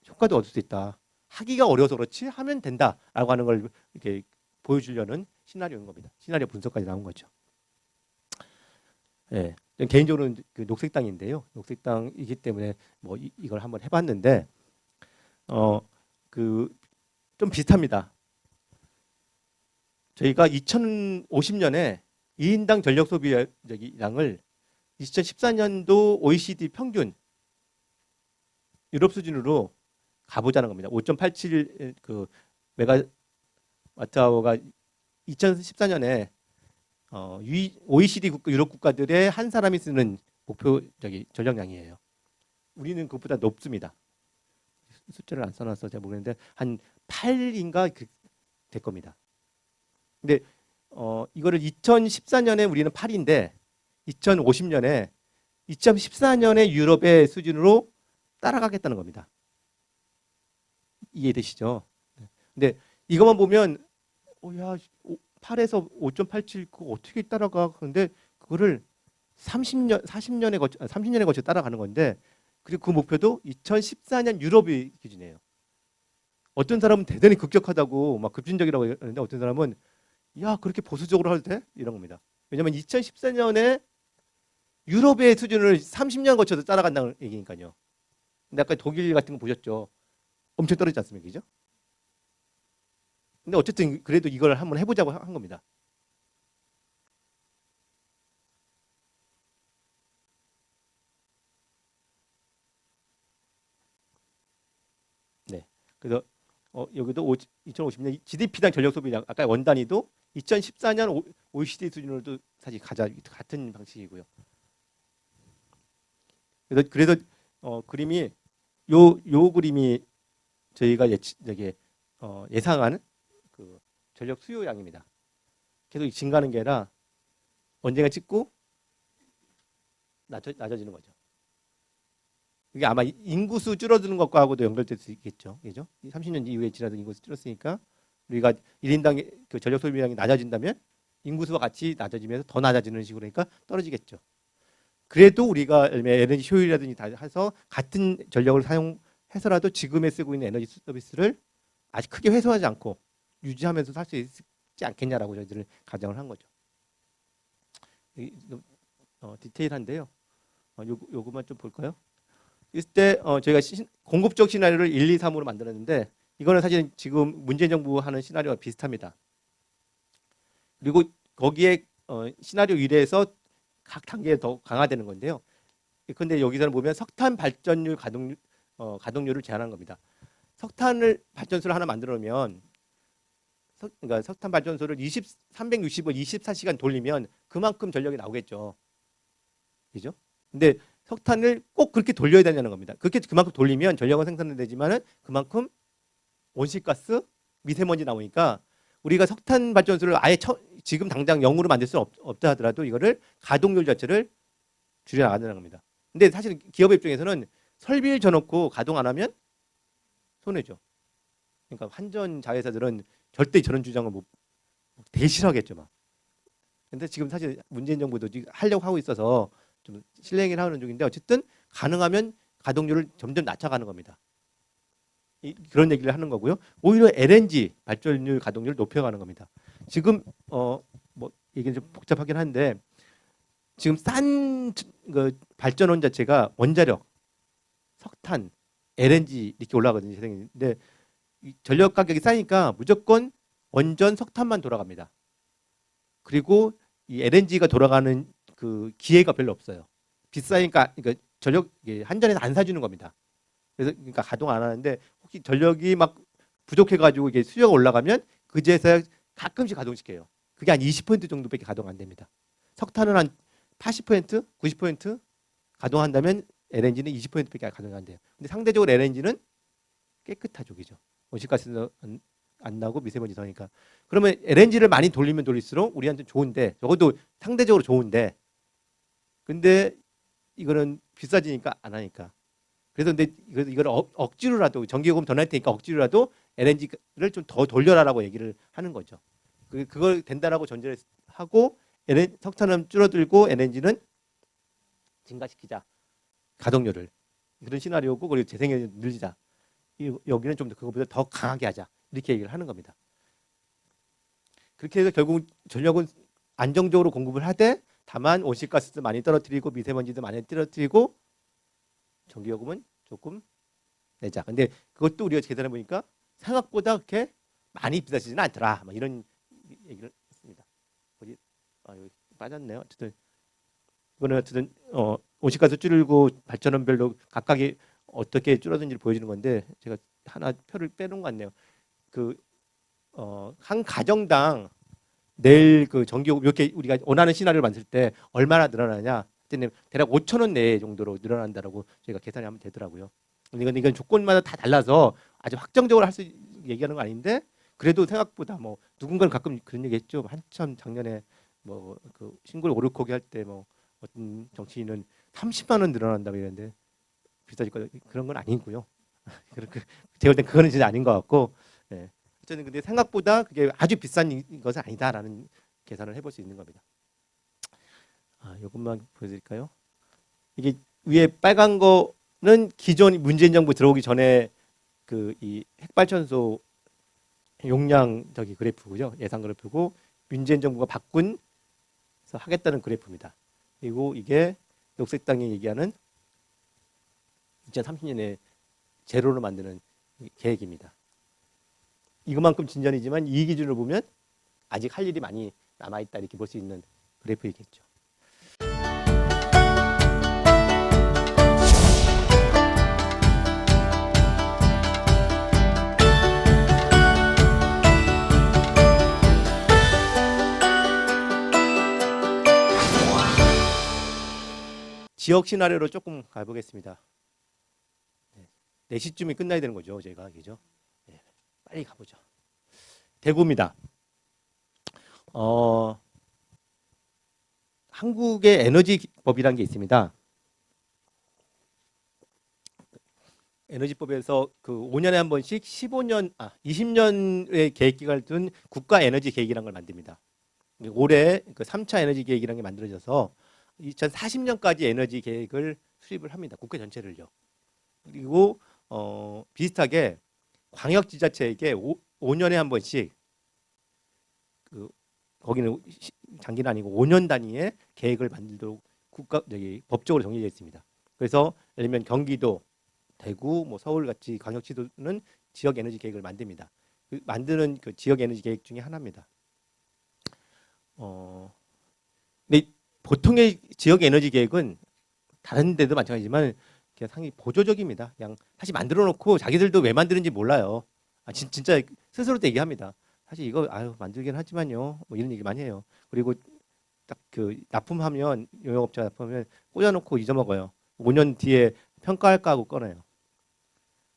효과도 얻을 수 있다. 하기가 어려워서 그렇지 하면 된다라고 하는 걸 이렇게 보여주려는 시나리오인 겁니다. 시나리오 분석까지 나온 거죠. 예, 개인적으로는 그 녹색당인데요. 녹색당이기 때문에 뭐 이걸 한번 해봤는데 그 좀 비슷합니다. 저희가 2050년에 2인당 전력 소비량을 2014년도 OECD 평균 유럽 수준으로 가보자는 겁니다. 5.87 그 메가와트아워가 2014년에 OECD 유럽 국가들의 한 사람이 쓰는 목표 전력량이에요. 우리는 그것보다 높습니다. 숫자를 안 써놔서 잘 모르겠는데 한 8인가 될 겁니다. 근데 이거를 2014년에 우리는 8인데 2050년에 2014년의 유럽의 수준으로 따라가겠다는 겁니다. 이해되시죠? 근데 이것만 보면 야 8에서 5.87 그거 어떻게 따라가? 그런데 그거를 30년에 거쳐 따라가는 건데 그리고 그 목표도 2014년 유럽의 기준이에요. 어떤 사람은 대단히 급격하다고 막 급진적이라고 하는데 어떤 사람은 야 그렇게 보수적으로 해도 돼? 이런 겁니다. 왜냐하면 2014년에 유럽의 수준을 30년 거쳐서 따라간다는 얘기니까요. 근데 아까 독일 같은 거 보셨죠? 엄청 떨어지지 않습니까? 그죠? 근데 어쨌든 그래도 이걸 한번 해보자고 한 겁니다. 네. 그래서 여기도 2050년 GDP당 전력 소비량 아까 원단위도 2014년 OECD 수준으로도 사실 같은 방식이고요. 그래서 그림이 요 그림이 저희가 예상하는 그 전력 수요량입니다. 계속 증가하는 게 아니라 언젠가 찍고 낮아지는 거죠. 이게 아마 인구수 줄어드는 것과도 연결될 수 있겠죠. 그죠? 30년 이후에 지나서 인구수 줄었으니까 우리가 1인당 그 전력 소비량이 낮아진다면 인구수와 같이 낮아지면서 더 낮아지는 식으로 그러니까 떨어지겠죠. 그래도 우리가 에너지 효율이라든지 다 해서 같은 전력을 사용해서라도 지금에 쓰고 있는 에너지 서비스를 아주 크게 훼손하지 않고 유지하면서 살 수 있지 않겠냐라고 저희들은 가정을 한 거죠. 디테일한데요. 요것만 좀 볼까요? 이때 저희가 공급적 시나리오를 1, 2, 3으로 만들었는데 이거는 사실 지금 문재인 정부 하는 시나리오와 비슷합니다. 그리고 거기에 시나리오 1에서 각 단계에 더 강화되는 건데요. 근데 여기서는 보면 석탄 발전율 가동률을 제한한 겁니다. 석탄을 발전소를 하나 만들어 놓으면 그러니까 석탄 발전소를 365일 24시간 돌리면 그만큼 전력이 나오겠죠. 그죠? 근데 석탄을 꼭 그렇게 돌려야 되냐는 겁니다. 그만큼 돌리면 전력은 생산이 되지만은 그만큼 온실가스, 미세먼지 나오니까 우리가 석탄 발전소를 아예 지금 당장 0으로 만들 수는 없다 하더라도 이거를 가동률 자체를 줄여 나가는 겁니다. 근데 사실 기업 입장에서는 설비를 져놓고 가동 안 하면 손해죠. 그러니까 환전 자회사들은 절대 저런 주장을 되게 싫어하겠죠, 막. 근데 지금 사실 문재인 정부도 하려고 하고 있어서 좀 실행을 하는 중인데 어쨌든 가능하면 가동률을 점점 낮춰가는 겁니다. 그런 얘기를 하는 거고요. 오히려 LNG 발전율 가동률을 높여가는 겁니다. 지금 뭐 이게 좀 복잡하긴 한데 지금 싼 그 발전원 자체가 원자력, 석탄, LNG 이렇게 올라가거든요. 근데 전력 가격이 싸니까 무조건 원전 석탄만 돌아갑니다. 그리고 이 LNG가 돌아가는 그 기회가 별로 없어요. 비싸니까 그러니까 전력 한전에서 안 사주는 겁니다. 그래서 그러니까 가동 안 하는데 혹시 전력이 막 부족해가지고 이게 수요가 올라가면 그제서야 가끔씩 가동시켜요. 그게 한 20% 정도밖에 가동 안 됩니다. 석탄은 한 80%, 90% 가동한다면 LNG는 20%밖에 가동이 안 돼요. 근데 상대적으로 LNG는 깨끗하죠, 그죠? 온실가스도 안 나고 미세먼지 나니까. 그러면 LNG를 많이 돌리면 돌릴수록 우리한테 좋은데 적어도 상대적으로 좋은데 근데 이거는 비싸지니까 안 하니까. 그래서 근데 이걸 억지로라도 전기요금 더 낼 테니까 억지로라도 LNG를 좀 더 돌려라라고 얘기를 하는 거죠. 그걸 된다라고 전제를 하고 석탄은 줄어들고 LNG는 증가시키자. 가동률을. 그런 시나리오고 그리고 재생에너지 늘리자. 여기는 좀 더 그거보다 더 강하게 하자. 이렇게 얘기를 하는 겁니다. 그렇게 해서 결국 전력은 안정적으로 공급을 하되 다만 온실가스도 많이 떨어뜨리고 미세먼지도 많이 떨어뜨리고 전기요금은 조금 내자. 근데 그것도 우리가 계산해 보니까 생각보다 그렇게 많이 비싸지는 않더라. 막 이런 얘기를 했습니다. 여기 빠졌네요. 어쨌든 이거는 어쨌든 온실가스 줄이고 발전원별로 각각이 어떻게 줄어든지를 보여주는 건데 제가 하나 표를 빼놓은 것 같네요. 한 가정당 내일 그 전기요금 이렇게 우리가 원하는 시나리오를 만들 때 얼마나 늘어나냐? 대략 5천 원 내에 정도로 늘어난다라고 저희가 계산이 하면 되더라고요. 이건 조건마다 다 달라서 아주 확정적으로 할 수 얘기하는 건 아닌데 그래도 생각보다 뭐 누군가는 가끔 그런 얘기했죠. 한참 작년에 뭐 그 신골 오르코기 할 때 뭐 어떤 정치인은 30만 원 늘어난다고 이랬는데 비싸질 거 그런 건 아니고요. 그렇게 제가 볼 땐 그거는 진짜 아닌 것 같고. 네. 어쨌든 근데 생각보다 그게 아주 비싼 것은 아니다라는 계산을 해볼 수 있는 겁니다. 이것만 보여드릴까요? 이게 위에 빨간 거는 기존 문재인 정부 들어오기 전에 그 이 핵발전소 용량 그래프고요. 예상 그래프고 문재인 정부가 바꾼 하겠다는 그래프입니다. 그리고 이게 녹색당이 얘기하는 2030년에 제로로 만드는 계획입니다. 이것만큼 진전이지만 이 기준으로 보면 아직 할 일이 많이 남아있다 이렇게 볼 수 있는 그래프이겠죠. 지역 시나리오로 조금 가보겠습니다. 4시쯤이 끝나야 되는 거죠, 제가. 그죠? 네, 빨리 가보죠. 대구입니다. 한국의 에너지법이라는 게 있습니다. 에너지법에서 그 5년에 한 번씩 20년의 계획 기간을 둔 국가 에너지 계획이라는 걸 만듭니다. 올해 그 3차 에너지 계획이라는 게 만들어져서 2040년까지 에너지 계획을 수립을 합니다. 국회 전체를요. 그리고 비슷하게 광역지자체에게 5년에 한 번씩 거기는 장기는 아니고 5년 단위의 계획을 만들도록 법적으로 정해져 있습니다. 그래서 예를 들면 경기도, 대구, 뭐 서울 같이 광역시도는 지역 에너지 계획을 만듭니다. 만드는 그 지역 에너지 계획 중에 하나입니다. 근데 보통의 지역 에너지 계획은 다른 데도 마찬가지지만 그냥 상당히 보조적입니다. 그냥 다시 만들어 놓고 자기들도 왜 만드는지 몰라요. 진짜 스스로도 얘기합니다. 사실 이거 아유 만들긴 하지만요. 뭐 이런 얘기 많이 해요. 그리고 딱 그 납품하면 용역업체가 납품하면 꽂아놓고 잊어먹어요. 5년 뒤에 평가할까 하고 꺼내요.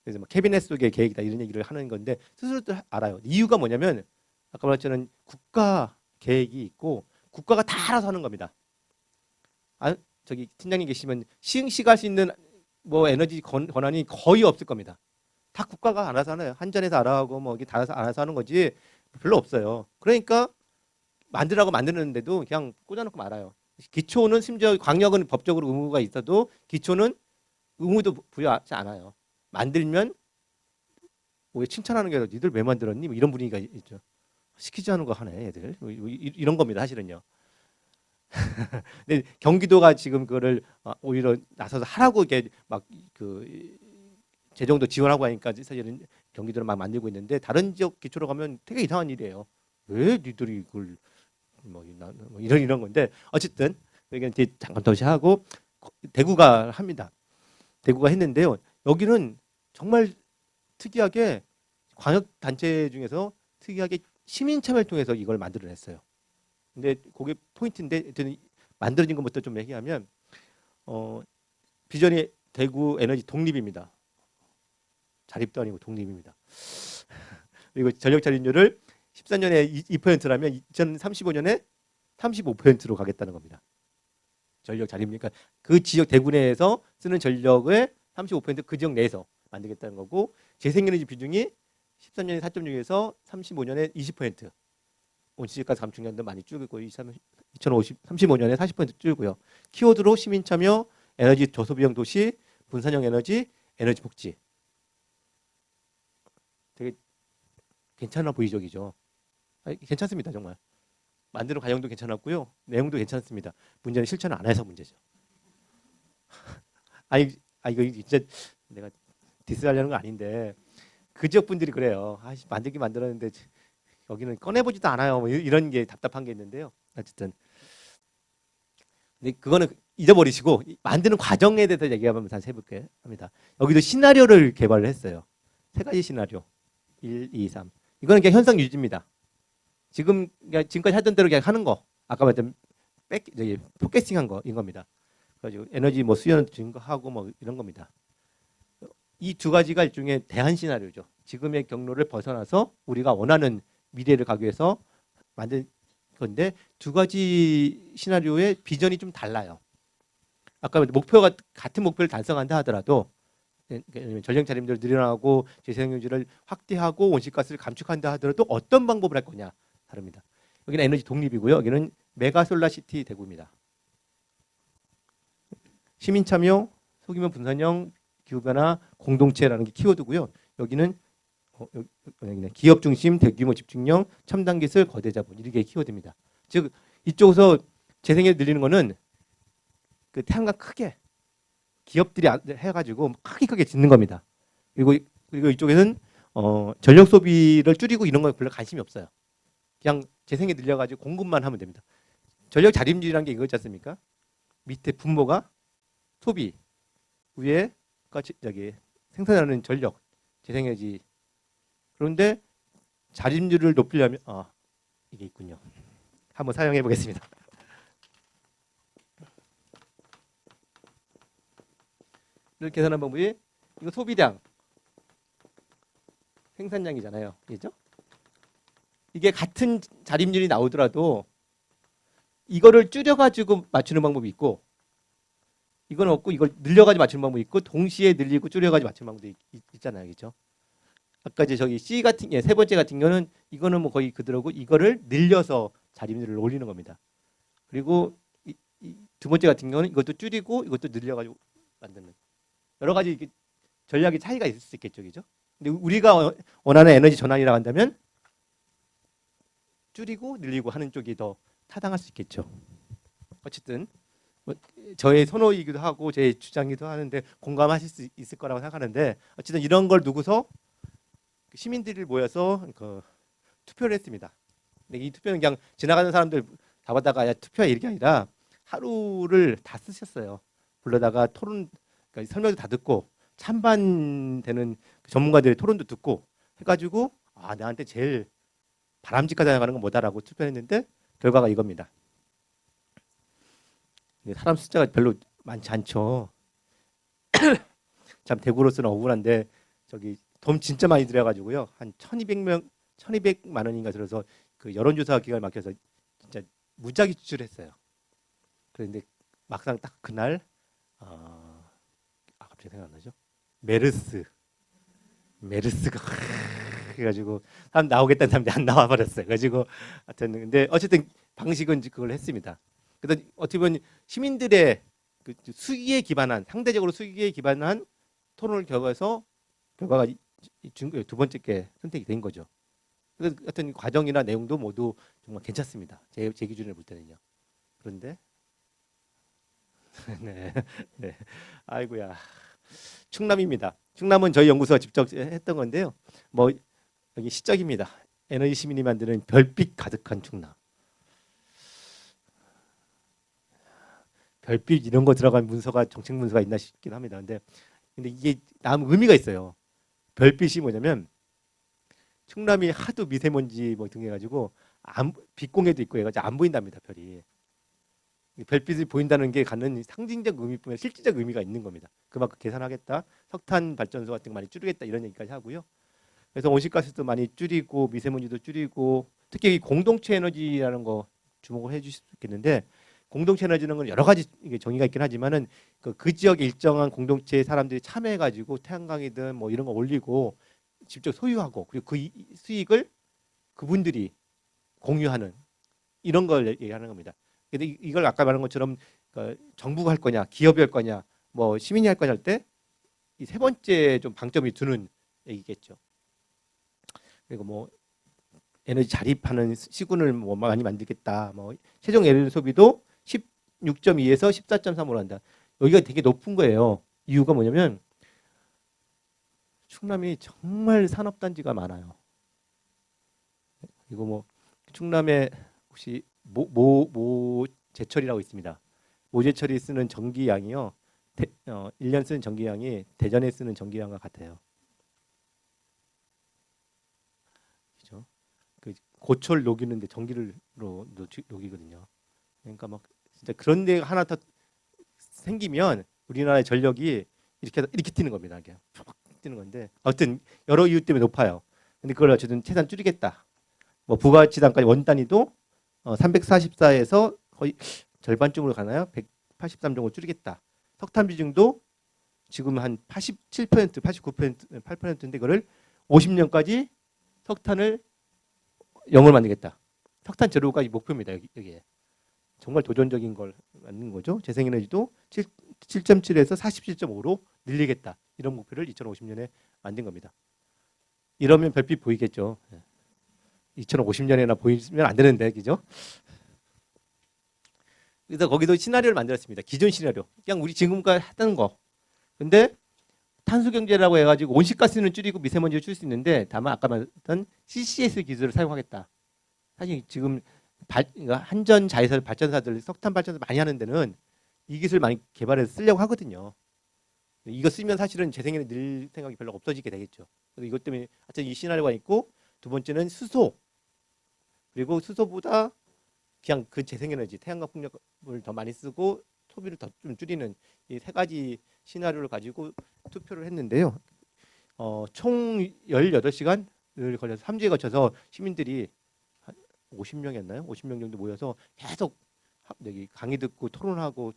그래서 뭐 캐비넷 속의 계획이다 이런 얘기를 하는 건데 스스로도 알아요. 이유가 뭐냐면 아까 말했지만 국가 계획이 있고 국가가 다 알아서 하는 겁니다. 저기 팀장님 계시면 시행시가 할 수 있는 뭐 에너지 권한이 거의 없을 겁니다. 다 국가가 알아서 하나요. 한전에서 알아하고 뭐 이게 다 알아서 하는 거지 별로 없어요. 그러니까 만들라고 만드는데도 그냥 꽂아놓고 말아요. 기초는 심지어 광역은 법적으로 의무가 있어도 기초는 의무도 부여하지 않아요. 만들면 왜 칭찬하는 게 아니라 니들 왜 만들었니? 뭐 이런 분위기가 있죠. 시키지 않은 거 하네 애들. 이런 겁니다 사실은요. 근데 경기도가 지금 그거를 오히려 나서서 하라고 이렇게 막 그 재정도 지원하고 하니까 사실은 경기도를 막 만들고 있는데 다른 지역 기초로 가면 되게 이상한 일이에요. 왜 니들이 이걸 뭐 이런 건데 어쨌든 여기는 잠깐 도시하고 대구가 합니다. 대구가 했는데요. 여기는 정말 특이하게 광역 단체 중에서 특이하게 시민 참여를 통해서 이걸 만들어냈어요. 근데 그게 포인트인데 만들어진 것부터 좀 얘기하면 비전이 대구 에너지 독립입니다. 자립도 아니고 독립입니다. 그리고 전력 자립률을 14년에 2%라면 2035년에 35%로 가겠다는 겁니다. 전력 자립률, 그러니까 그 지역 대구 내에서 쓰는 전력의 35%그 지역 내에서 만들겠다는 거고 재생에너지 비중이 13년에 4.6에서 35년에 20%. 온실가스 감축량도 많이 줄고 2035년에 40% 줄고요. 키워드로 시민 참여, 에너지 저소비용 도시, 분산형 에너지, 에너지 복지. 되게 괜찮아 보이적이죠. 괜찮습니다 정말. 만드는 과정도 괜찮았고요. 내용도 괜찮습니다. 문제는 실천을 안 해서 문제죠. 이거 진짜 내가 디스하려는 거 아닌데 그 지역 분들이 그래요. 만들긴 만들었는데 여기는 꺼내보지도 않아요. 뭐 이런 게 답답한 게 있는데요. 어쨌든 근데 그거는 잊어버리시고 만드는 과정에 대해서 얘기하면 다시 해볼게 합니다. 여기도 시나리오를 개발을 했어요. 세 가지 시나리오. 1, 2, 3. 이거는 그냥 현상 유지입니다. 지금까지 하던 대로 그냥 하는 거. 아까 말했던 포캐싱한 거인 겁니다. 그래가지고 에너지 뭐 수요는 증가하고 뭐 이런 겁니다. 이 두 가지가 일종의 대안 시나리오죠. 지금의 경로를 벗어나서 우리가 원하는 미래를 가기 위해서 만든 건데 두 가지 시나리오의 비전이 좀 달라요. 아까 목표가 같은 목표를 달성한다 하더라도 전력 자립률을 늘어나고 재생에너지를 확대하고 온실가스를 감축한다 하더라도 어떤 방법을 할 거냐 다릅니다. 여기는 에너지 독립이고요. 여기는 메가솔라시티 대구입니다. 시민 참여, 소규모 분산형 기후변화 공동체라는 게 키워드고요. 여기는 기업 중심 대규모 집중형 첨단 기술 거대 자본 이게 키워드입니다. 즉 이쪽에서 재생에 늘리는 거는 그 태양광 크게 기업들이 해가지고 크게 짓는 겁니다. 그리고 이쪽에는 전력 소비를 줄이고 이런 건 별로 관심이 없어요. 그냥 재생에 늘려가지고 공급만 하면 됩니다. 전력 자립률이라는 게 이거지 않습니까? 밑에 분모가 소비, 위에 저기 생산하는 전력, 재생에너지. 그런데 자립률을 높이려면 이게 있군요. 한번 사용해 보겠습니다. 이렇게 계산한 방법이 이거 소비량, 생산량이잖아요. 그죠? 이게 같은 자립률이 나오더라도 이거를 줄여가지고 맞추는 방법이 있고 이건 없고 이걸 늘려가지고 맞추는 방법이 있고 동시에 늘리고 줄여가지고 맞추는 방법도 있잖아요. 그죠? 아까 이제 저기 C 같은 세 번째 같은 경우는 이거는 뭐 거의 그대로고 이거를 늘려서 자립률을 올리는 겁니다. 그리고 두 번째 같은 경우는 이것도 줄이고 이것도 늘려가지고 만드는 여러 가지 전략의 차이가 있을 수 있겠죠, 그죠? 근데 우리가 원하는 에너지 전환이라고 한다면 줄이고 늘리고 하는 쪽이 더 타당할 수 있겠죠. 어쨌든 저의 선호이기도 하고 제 주장이기도 하는데 공감하실 수 있을 거라고 생각하는데 어쨌든 이런 걸 두고서 시민들이 모여서 투표를 했습니다. 근데 이 투표는 그냥 지나가는 사람들 다 받다가 투표해 이게 아니라 하루를 다 쓰셨어요. 불러다가 토론, 그러니까 설명도 다 듣고 찬반되는 그 전문가들의 토론도 듣고 해가지고 아 나한테 제일 바람직하다 생각하는 건 뭐다라고 투표했는데 결과가 이겁니다. 사람 숫자가 별로 많지 않죠. 참 대구로서는 억울한데 저기 돈 진짜 많이 들여가지고요. 한 1,200명, 1,200만 원인가 들어서 그 여론조사 기관을 맡겨서 진짜 무작위 추출했어요. 그런데 막상 딱 그날 갑자기 생각나죠? 메르스가 해가지고 사람 나오겠다는 사람들이 안 나와 버렸어요. 그래가지고 하여튼 근데 어쨌든 방식은 그걸 했습니다. 그래서 어떻게 보면 시민들의 그 수기에 기반한 상대적으로 수기에 기반한 토론을 겪어서 결과가 두 번째 게 선택이 된 거죠. 그래서 어떤 과정이나 내용도 모두 정말 괜찮습니다. 제 기준으로 볼 때는요. 그런데 네, 네, 아이고야. 충남입니다. 충남은 저희 연구소가 직접 했던 건데요. 뭐 여기 시적입니다. 에너지 시민이 만드는 별빛 가득한 충남. 별빛 이런 거 들어간 문서가 정책 문서가 있나 싶긴 합니다. 근데 이게 남 의미가 있어요. 별빛이 뭐냐면 충남이 하도 미세먼지 뭐 등해가지고 빛공해도 있고 해가지고 안 보인답니다. 별이. 별빛이 보인다는 게 갖는 상징적 의미뿐만 실질적 의미가 있는 겁니다. 그만큼 계산하겠다. 석탄 발전소 같은 거 많이 줄이겠다 이런 얘기까지 하고요. 그래서 온실가스도 많이 줄이고 미세먼지도 줄이고 특히 공동체 에너지라는 거 주목을 해주실 수 있겠는데 공동체 에너지는 건 여러 가지 정의가 있긴 하지만은 그 지역의 일정한 공동체의 사람들이 참여해가지고 태양광이든 뭐 이런 거 올리고 직접 소유하고 그리고 그 수익을 그분들이 공유하는 이런 걸 얘기하는 겁니다. 근데 이걸 아까 말한 것처럼 정부가 할 거냐, 기업이 할 거냐, 뭐 시민이 할 거냐 할 때 이 세 번째 좀 방점이 두는 얘기겠죠. 그리고 뭐 에너지 자립하는 시군을 뭐 많이 만들겠다. 뭐 최종 에너지 소비도 16.2에서 14.3으로 한다. 여기가 되게 높은 거예요. 이유가 뭐냐면 충남이 정말 산업단지가 많아요. 그리고 뭐 충남에 혹시 모제철이라고 있습니다. 모제철이 쓰는 전기양이요. 1년 쓰는 전기양이 대전에 쓰는 전기양과 같아요. 그렇죠? 그 고철 녹이는데 전기를 녹이거든요. 그러니까 막 진짜 그런 데가 하나 더 생기면 우리나라의 전력이 이렇게 뛰는 겁니다. 이렇게 팍 뛰는 건데 어떤 여러 이유 때문에 높아요. 근데 그걸 어쨌든 최대한 줄이겠다. 뭐 부가가치단까지 원 단위도 344에서 거의 절반쯤으로 가나요? 183 정도 줄이겠다. 석탄 비중도 지금 한 87%, 89%, 8%인데 그거를 50년까지 석탄을 0을 만들겠다. 석탄 제로가 목표입니다. 여기에. 정말 도전적인 걸 만든 거죠. 재생에너지도 7.7에서 47.5로 늘리겠다. 이런 목표를 2050년에 만든 겁니다. 이러면 별빛 보이겠죠. 2050년에나 보이면 안 되는데, 그죠? 그래서 거기도 시나리오를 만들었습니다. 기존 시나리오. 그냥 우리 지금까지 하던 거. 근데 탄소 경제라고 해가지고 온실가스는 줄이고 미세먼지를 줄일 수 있는데 다만 아까 말했던 CCS 기술을 사용하겠다. 사실 지금 그러니까 한전 자회사 발전사들 석탄 발전소 많이 하는 데는 이 기술 많이 개발해서 쓰려고 하거든요. 이거 쓰면 사실은 재생에너지 늘 생각이 별로 없어지게 되겠죠. 그래서 이것 때문에 하여튼 이 시나리오가 있고 두 번째는 수소. 그리고 수소보다 그냥 그 재생에너지 태양광 풍력을 더 많이 쓰고 소비를 더 좀 줄이는 이 세 가지 시나리오를 가지고 투표를 했는데요. 총 18시간을 걸려서 3주에 거쳐서 시민들이 한 50명이었나요? 50명 정도 모여서 계속 여기 강의 듣고 토론하고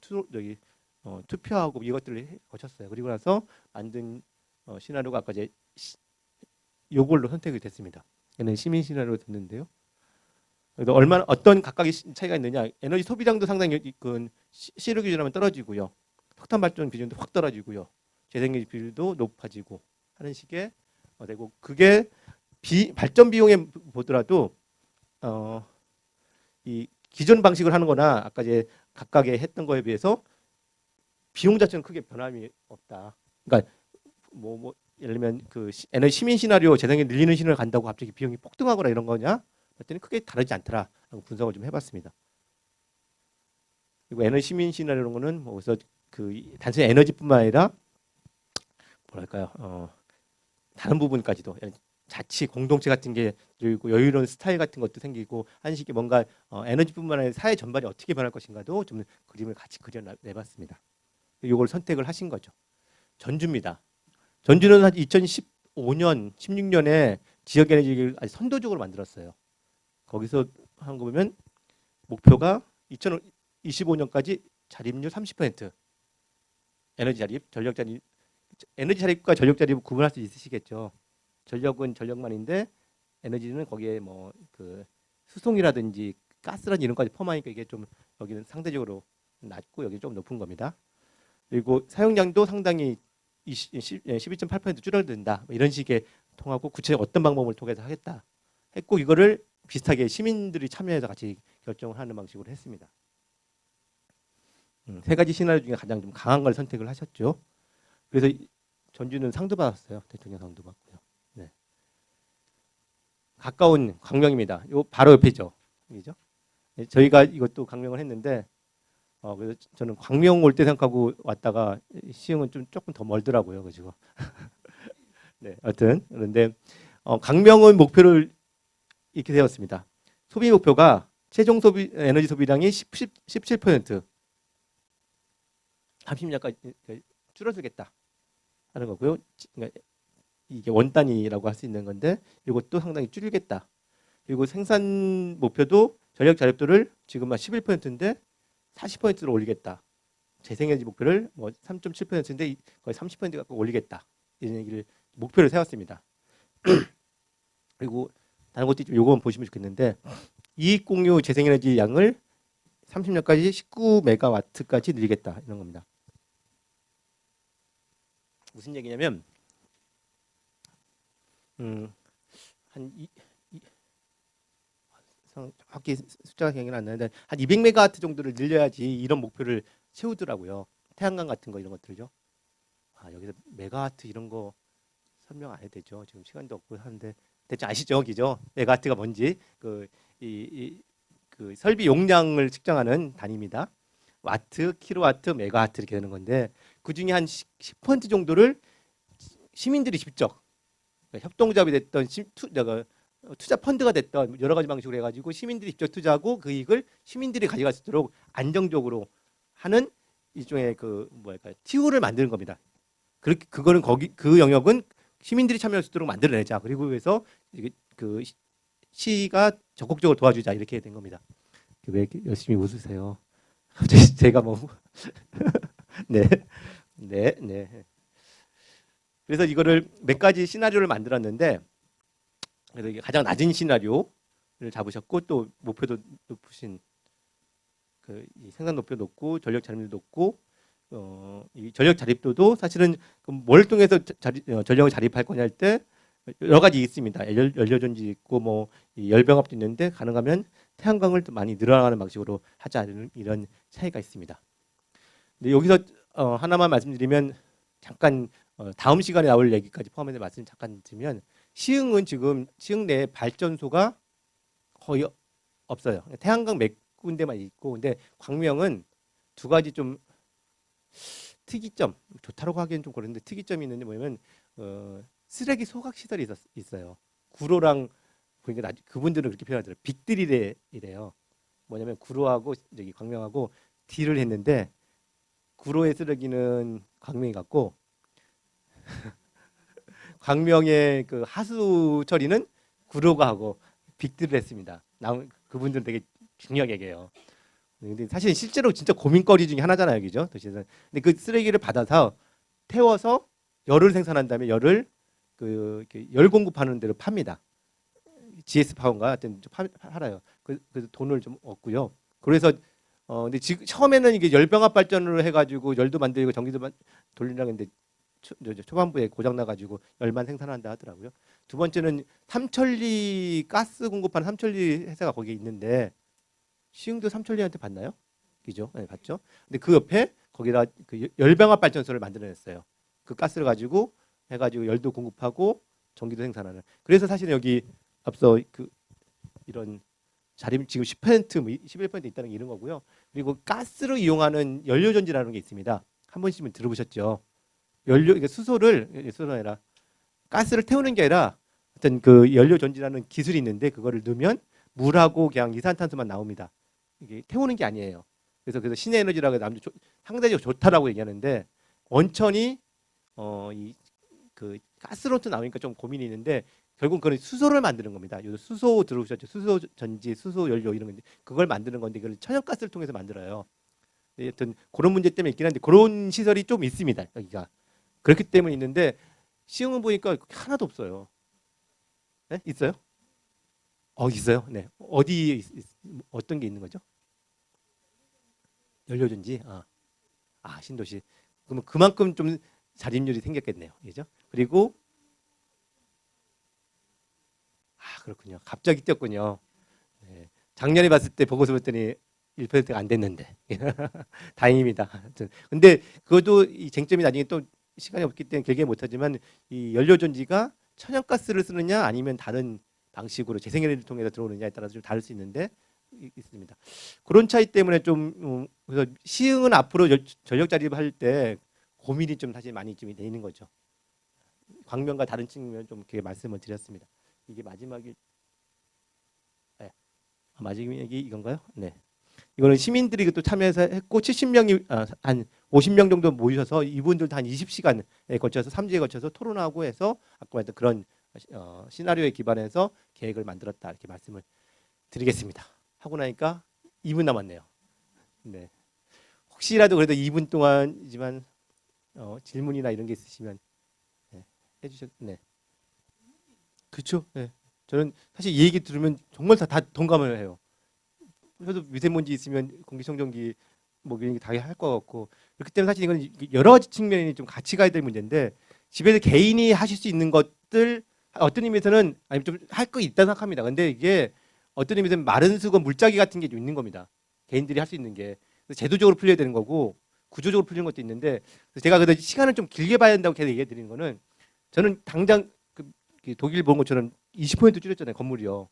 투표하고 이것들을 거쳤어요. 그리고 나서 만든 시나리오가 아까 이제 요걸로 선택이 됐습니다. 얘는 시민 시나리오로 됐는데요. 그래서 얼마나 어떤 각각의 차이가 있느냐? 에너지 소비량도 상당히 시료 기준하면 떨어지고요. 석탄 발전 비중도 확 떨어지고요. 재생에너지 비율도 높아지고 하는 식의 되고 그게 발전 비용에 보더라도 이 기존 방식을 하는 거나 아까 이제 각각의 했던 거에 비해서 비용 자체는 크게 변함이 없다. 그러니까 뭐 예를 들면 그 에너지 시민 시나리오 재생에너지 늘리는 시나리오 간다고 갑자기 비용이 폭등하거나 이런 거냐? 그랬더니 크게 다르지 않더라라고 분석을 좀 해봤습니다. 그리고 에너지 시민 시나리오는 거는 뭐 그래서 단순히 에너지뿐만 아니라 뭐랄까요? 다른 부분까지도 자치 공동체 같은 게 그리고 여유로운 스타일 같은 것도 생기고 한식이 뭔가 에너지뿐만 아니라 사회 전반이 어떻게 변할 것인가도 좀 그림을 같이 그려내봤습니다. 이걸 선택을 하신 거죠. 전주입니다. 전주는 한 2015년, 16년에 지역 에너지를 아주 선도적으로 만들었어요. 거기서 한 거 보면 목표가 2025년까지 자립률 30%. 에너지 자립, 전력 자립, 에너지 자립과 전력 자립을 구분할 수 있으시겠죠. 전력은 전력만인데 에너지는 거기에 뭐 그 수송이라든지 가스라든지 이런 까지 포함하니까 이게 좀 여기는 상대적으로 낮고 여기 좀 높은 겁니다. 그리고 사용량도 상당히 12.8% 줄어든다. 뭐 이런 식의 통하고 구체적 어떤 방법을 통해서 하겠다 했고 이거를 비슷하게 시민들이 참여해서 같이 결정을 하는 방식으로 했습니다. 세 가지 시나리오 중에 가장 좀 강한 걸 선택을 하셨죠. 그래서 전주는 상도 받았어요. 대통령 상도 받고요. 네. 가까운 광명입니다. 요 바로 옆이죠. 이죠? 네, 저희가 이것도 강명을 했는데 그래서 저는 광명 올 때 생각하고 왔다가 시흥은 좀 조금 더 멀더라고요. 그죠? 네, 하여튼 그런데 광명은 목표를 이렇게 세웠습니다. 소비 목표가 최종 소비 에너지 소비량이 17% 30년까지 줄어들겠다 하는 거고요. 그러니까 이게 원 단위라고 할 수 있는 건데 이것도 상당히 줄이겠다. 그리고 생산 목표도 전력 자립도를 지금 한 11%인데 40%로 올리겠다. 재생에너지 목표를 뭐 3.7%인데 거의 30% 갖고 올리겠다. 이런 얘기를 목표를 세웠습니다. 그리고 다른 것도 좀 요거만 보시면 좋겠는데 이익 공유 재생에너지 양을 30년까지 19메가와트까지 늘리겠다 이런 겁니다. 무슨 얘기냐면 정확히 숫자가 기억이 안 나는데 한 200메가와트 정도를 늘려야지 이런 목표를 세우더라고요. 태양광 같은 거 이런 것들죠. 여기서 메가와트 이런 거 설명 안 해도 되죠. 지금 시간도 없고 하는데 대충 아시죠, 기죠? 메가와트가 뭔지 그 설비 용량을 측정하는 단위입니다. 와트, 킬로와트, 메가와트 이렇게 되는 건데 그 중에 한 10% 정도를 시민들이 직접 협동조합이 됐던 투자 펀드가 됐던 여러 가지 방식으로 해가지고 시민들이 직접 투자하고 그 이익을 시민들이 가져갈 수 있도록 안정적으로 하는 일종의 TU를 만드는 겁니다. 그거는 그 영역은 시민들이 참여할 수 있도록 만들어내자. 그리고 그래서 그 시가 적극적으로 도와주자 이렇게 된 겁니다. 왜 이렇게 열심히 웃으세요? 갑자기 제가 뭐 네, 네, 네. 그래서 이거를 몇 가지 시나리오를 만들었는데 그래서 이게 가장 낮은 시나리오를 잡으셨고 또 목표도 높으신 이 생산 목표 높고 전력 자립도 높고 이 전력 자립도도 사실은 뭘 통해서 전력을 자립할 거냐 할 때 여러 가지 있습니다. 연료전지 있고 뭐 열병합도 있는데 가능하면 태양광을 또 많이 늘어나가는 방식으로 하자 이런 차이가 있습니다. 근데 여기서 하나만 말씀드리면 잠깐 다음 시간에 나올 얘기까지 포함해서 말씀 잠깐 드리면 시흥은 지금 시흥 내에 발전소가 거의 없어요. 태양광 몇 군데만 있고 근데 광명은 두 가지 좀 특이점 좋다고 하기엔 좀 그런데 특이점이 있는데 뭐냐면 쓰레기 소각 시설이 있어요. 구로랑 그러니까 그분들은 그렇게 표현하더라고요. 빅딜이래요. 뭐냐면 구로하고 여기 광명하고 딜을 했는데 구로의 쓰레기는 광명이 갖고 광명의 그 하수 처리는 구로가 하고 빅딜을 했습니다. 그분들은 되게 중요하게 얘기해요. 근데 사실 실제로 진짜 고민거리 중에 하나잖아요, 그죠? 도시에서. 근데 그 쓰레기를 받아서 태워서 열을 생산한 다음에 열을 열 공급하는 데로 팝니다. GS 파워인가 하여튼 팔아요. 그래서 돈을 좀 얻고요. 그래서 근데 지금 처음에는 이게 열병합 발전으로 해가지고 열도 만들고 전기도 돌리려고 했는데 초반부에 고장 나가지고 열만 생산한다 하더라고요. 두 번째는 삼천리 가스 공급하는 삼천리 회사가 거기에 있는데 시흥도 삼천리한테 받나요? 그죠? 네, 받죠. 근데 그 옆에 거기다 그 열병합 발전소를 만들어냈어요. 그 가스를 가지고 해가지고 열도 공급하고 전기도 생산하는. 그래서 사실 여기 앞서 이런 자립 지금 10% 11% 있다는 게 이런 거고요. 그리고 가스를 이용하는 연료전지라는 게 있습니다. 한 번씩은 들어보셨죠? 연료, 이게 수소가 아니라 가스를 태우는 게 아니라 어떤 그 연료 전지라는 기술이 있는데 그거를 넣으면 물하고 그냥 이산탄소만 나옵니다. 이게 태우는 게 아니에요. 그래서 신에너지라고 남들 상대적으로 좋다라고 얘기하는데 원천이 이 그 가스로부터 나오니까 좀 고민이 있는데 결국 그건 수소를 만드는 겁니다. 요 수소 들어보셨죠? 수소 전지, 수소 연료 이런 건데 그걸 만드는 건데 그걸 천연가스를 통해서 만들어요. 여튼 그런 문제 때문에 있긴 한데 그런 시설이 좀 있습니다. 여기가 그렇기 때문에 있는데 시흥은 보니까 하나도 없어요. 네? 있어요? 있어요. 네. 어떤 게 있는 거죠? 연료전지. 신도시. 그러면 그만큼 좀 자립률이 생겼겠네요. 그죠? 그리고 그렇군요. 갑자기 뛰었군요. 네. 작년에 봤을 때 보고서 봤더니 1%가 안 됐는데 다행입니다. 하여튼 근데 그것도 이 쟁점이 나중에 또 시간이 없기 때문에 길게 못하지만 이 연료전지가 천연가스를 쓰느냐 아니면 다른 방식으로 재생에너지를 통해서 들어오느냐에 따라서 좀 다를 수 있는데 있습니다. 그런 차이 때문에 좀 그래서 시흥은 앞으로 전력 자립할 때 고민이 좀 사실 많이 좀 돼 있는 거죠. 광명과 다른 측면 좀 이렇게 말씀을 드렸습니다. 이게 마지막이 네. 마지막이 이건가요? 네. 이거는 시민들이 또 참여해서 했고 70명이 한 50명 정도 모이셔서 이분들도 한 20시간에 걸쳐서 3주에 걸쳐서 토론하고 해서 아까 말했던 그런 시나리오에 기반해서 계획을 만들었다 이렇게 말씀을 드리겠습니다. 하고 나니까 2분 남았네요. 네. 혹시라도 그래도 2분 동안이지만 질문이나 이런 게 있으시면 네, 해주셨. 네. 그렇죠. 네. 저는 사실 이 얘기 들으면 정말 다 동감을 해요. 저도 미세먼지 있으면 공기청정기 뭐 이런 게 다 할 것 같고 그렇기 때문에 사실 이건 여러 가지 측면이 좀 같이 가야 될 문제인데 집에서 개인이 하실 수 있는 것들 어떤 의미에서는 아니 좀 할 거 있다 생각합니다. 근데 이게 어떤 의미에서는 마른 수건 물짜기 같은 게 좀 있는 겁니다. 개인들이 할 수 있는 게 제도적으로 풀려야 되는 거고 구조적으로 풀리는 것도 있는데 제가 그래도 시간을 좀 길게 봐야 된다고 계속 얘기해 드리는 거는 저는 당장 그 독일 본 것처럼 20% 줄였잖아요 건물이요.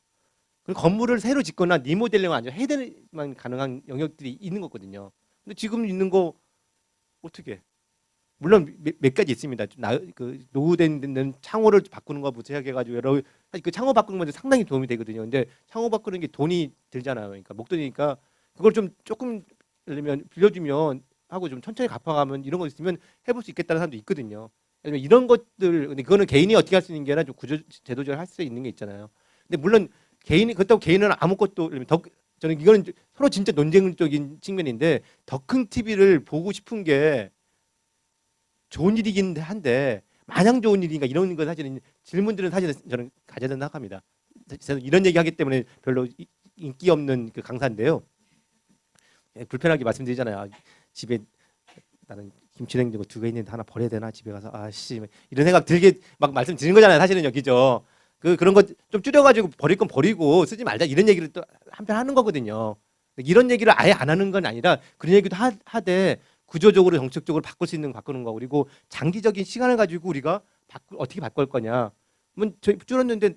그 건물을 새로 짓거나 리모델링을 아니라 해야 되만 가능한 영역들이 있는 거거든요. 근데 지금 있는 거 어떻게? 물론 몇 가지 있습니다. 그 노후된 창호를 바꾸는 거부터 시작해가지고 여러 사실 그 창호 바꾸는 건데 상당히 도움이 되거든요. 근데 창호 바꾸는 게 돈이 들잖아요. 그러니까 목돈이니까 그걸 좀 조금 예를 들면 빌려주면 하고 좀 천천히 갚아가면 이런 거 있으면 해볼 수 있겠다는 사람도 있거든요. 예를 들면 이런 것들 근데 그거는 개인이 어떻게 할 수 있는 게 아니라 좀 구조 제도적으로 할 수 있는 게 있잖아요. 근데 물론 개인이 그렇다고 개인은 아무것도 더 저는 이거는 서로 진짜 논쟁적인 측면인데 더 큰 TV를 보고 싶은 게 좋은 일이긴 한데 마냥 좋은 일인가 이런 거 사실은 질문들은 사실은 저는 가져야 된다 생각합니다. 저는 이런 얘기하기 때문에 별로 인기 없는 그 강사인데요. 불편하게 말씀드리잖아요. 집에 나는 김치냉장고 2개 있는데 하나 버려야 되나 집에 가서 아씨 이런 생각 들게 막 말씀드리는 거잖아요. 사실은 여기죠. 그런 거 좀 줄여가지고 버릴 건 버리고 쓰지 말자 이런 얘기를 또 한편 하는 거거든요. 이런 얘기를 아예 안 하는 건 아니라 그런 얘기도 하되 구조적으로 정책적으로 바꿀 수 있는 거 바꾸는 거 그리고 장기적인 시간을 가지고 우리가 어떻게 바꿀 거냐. 뭐 저희 줄었는데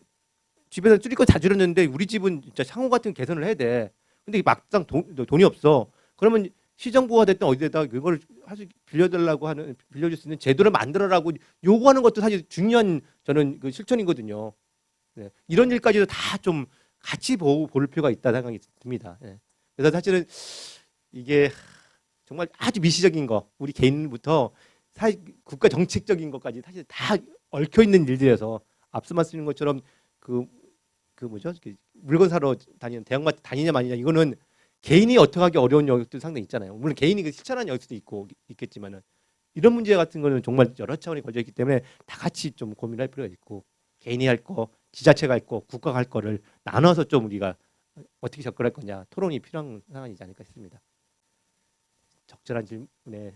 집에서 줄일 거 다 줄였는데 우리 집은 진짜 상호 같은 개선을 해야 돼. 근데 막상 돈이 없어. 그러면 시정부가 됐든 어디에다 그걸 사실 빌려줄 수 있는 제도를 만들어라고 요구하는 것도 사실 중요한 저는 그 실천이거든요. 네. 이런 일까지도 다 좀 같이 볼 필요가 있다 생각이 듭니다. 네. 그래서 사실은 이게 정말 아주 미시적인 거, 우리 개인부터 사실 국가 정책적인 것까지 사실 다 얽혀 있는 일들이어서 앞서 말씀드린 것처럼 그 뭐죠? 물건 사러 다니는 대형마트 다니냐 마니냐 이거는 개인이 어떻게 하기 어려운 영역도 상당히 있잖아요. 물론 개인이 실천하는 영역도 있겠지만은 이런 문제 같은 거는 정말 여러 차원이 걸려 있기 때문에 다 같이 좀 고민할 필요가 있고 개인이 할 거, 지자체가 할 거, 국가가 할 거를 나눠서 좀 우리가 어떻게 접근할 거냐 토론이 필요한 상황이지 않을까 싶습니다. 적절한 질문에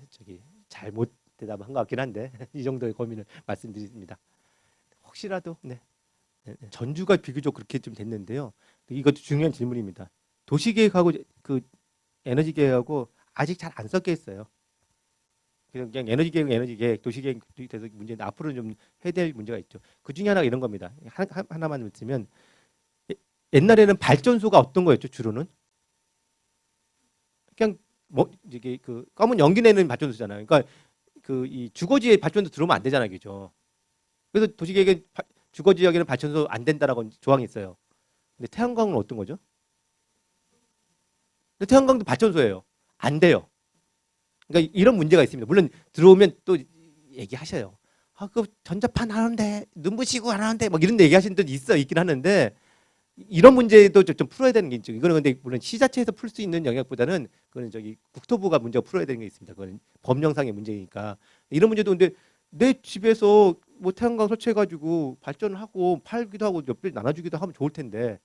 잘못 대답한 것 같긴 한데 이 정도의 고민을 말씀드립니다. 혹시라도 네. 전주가 비교적 그렇게 좀 됐는데요. 이것도 중요한 질문입니다. 도시계획하고 그 에너지계획하고 아직 잘 안 섞여 있어요. 그냥 에너지계획, 도시계획이 돼서 문제인데 앞으로는 좀 해야 될 문제가 있죠. 그 중에 하나가 이런 겁니다. 하나만 있으면 옛날에는 발전소가 어떤 거였죠? 주로는 그냥 뭐 이게 그 검은 연기 내는 발전소잖아요. 그러니까 그 이 주거지에 발전소 들어오면 안 되잖아요, 그죠? 그래서 도시계획에 주거 지역에는 발전소 안 된다라고 조항이 있어요. 근데 태양광은 어떤 거죠? 근데 태양광도 발전소예요. 안 돼요. 그러니까 이런 문제가 있습니다. 물론 들어오면 또 얘기하셔요. 아, 그 전자판 하는데 눈부시고 안 하는데 막 이런 얘기하시는 분 있긴 하는데 이런 문제도 좀 풀어야 되는 게 있죠. 이거는 근데 물론 시 자체에서 풀 수 있는 영역보다는 그거는 저기 국토부가 문제가 풀어야 되는 게 있습니다. 그건 법령상의 문제니까 이런 문제도 근데 내 집에서 뭐 태양광 설치해가지고 발전을 하고 팔기도 하고 옆에 나눠주기도 하면 좋을 텐데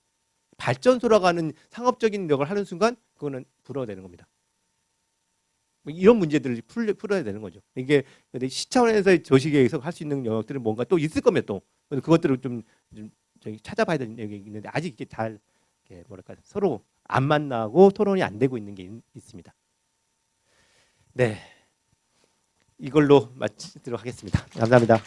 발전소라고 하는 상업적인 역을 하는 순간 그거는 불어되는 겁니다. 뭐 이런 문제들을 풀어야 되는 거죠. 이게 근데 시 차원에서 도시계획에서 할 수 있는 영역들은 뭔가 또 있을 거면 또 그것들을 좀 저기 찾아봐야 되는 영역이 있는데 아직 이게 잘 이렇게 뭐랄까 서로 안 만나고 토론이 안 되고 있는 게 있습니다. 네, 이걸로 마치도록 하겠습니다. 감사합니다.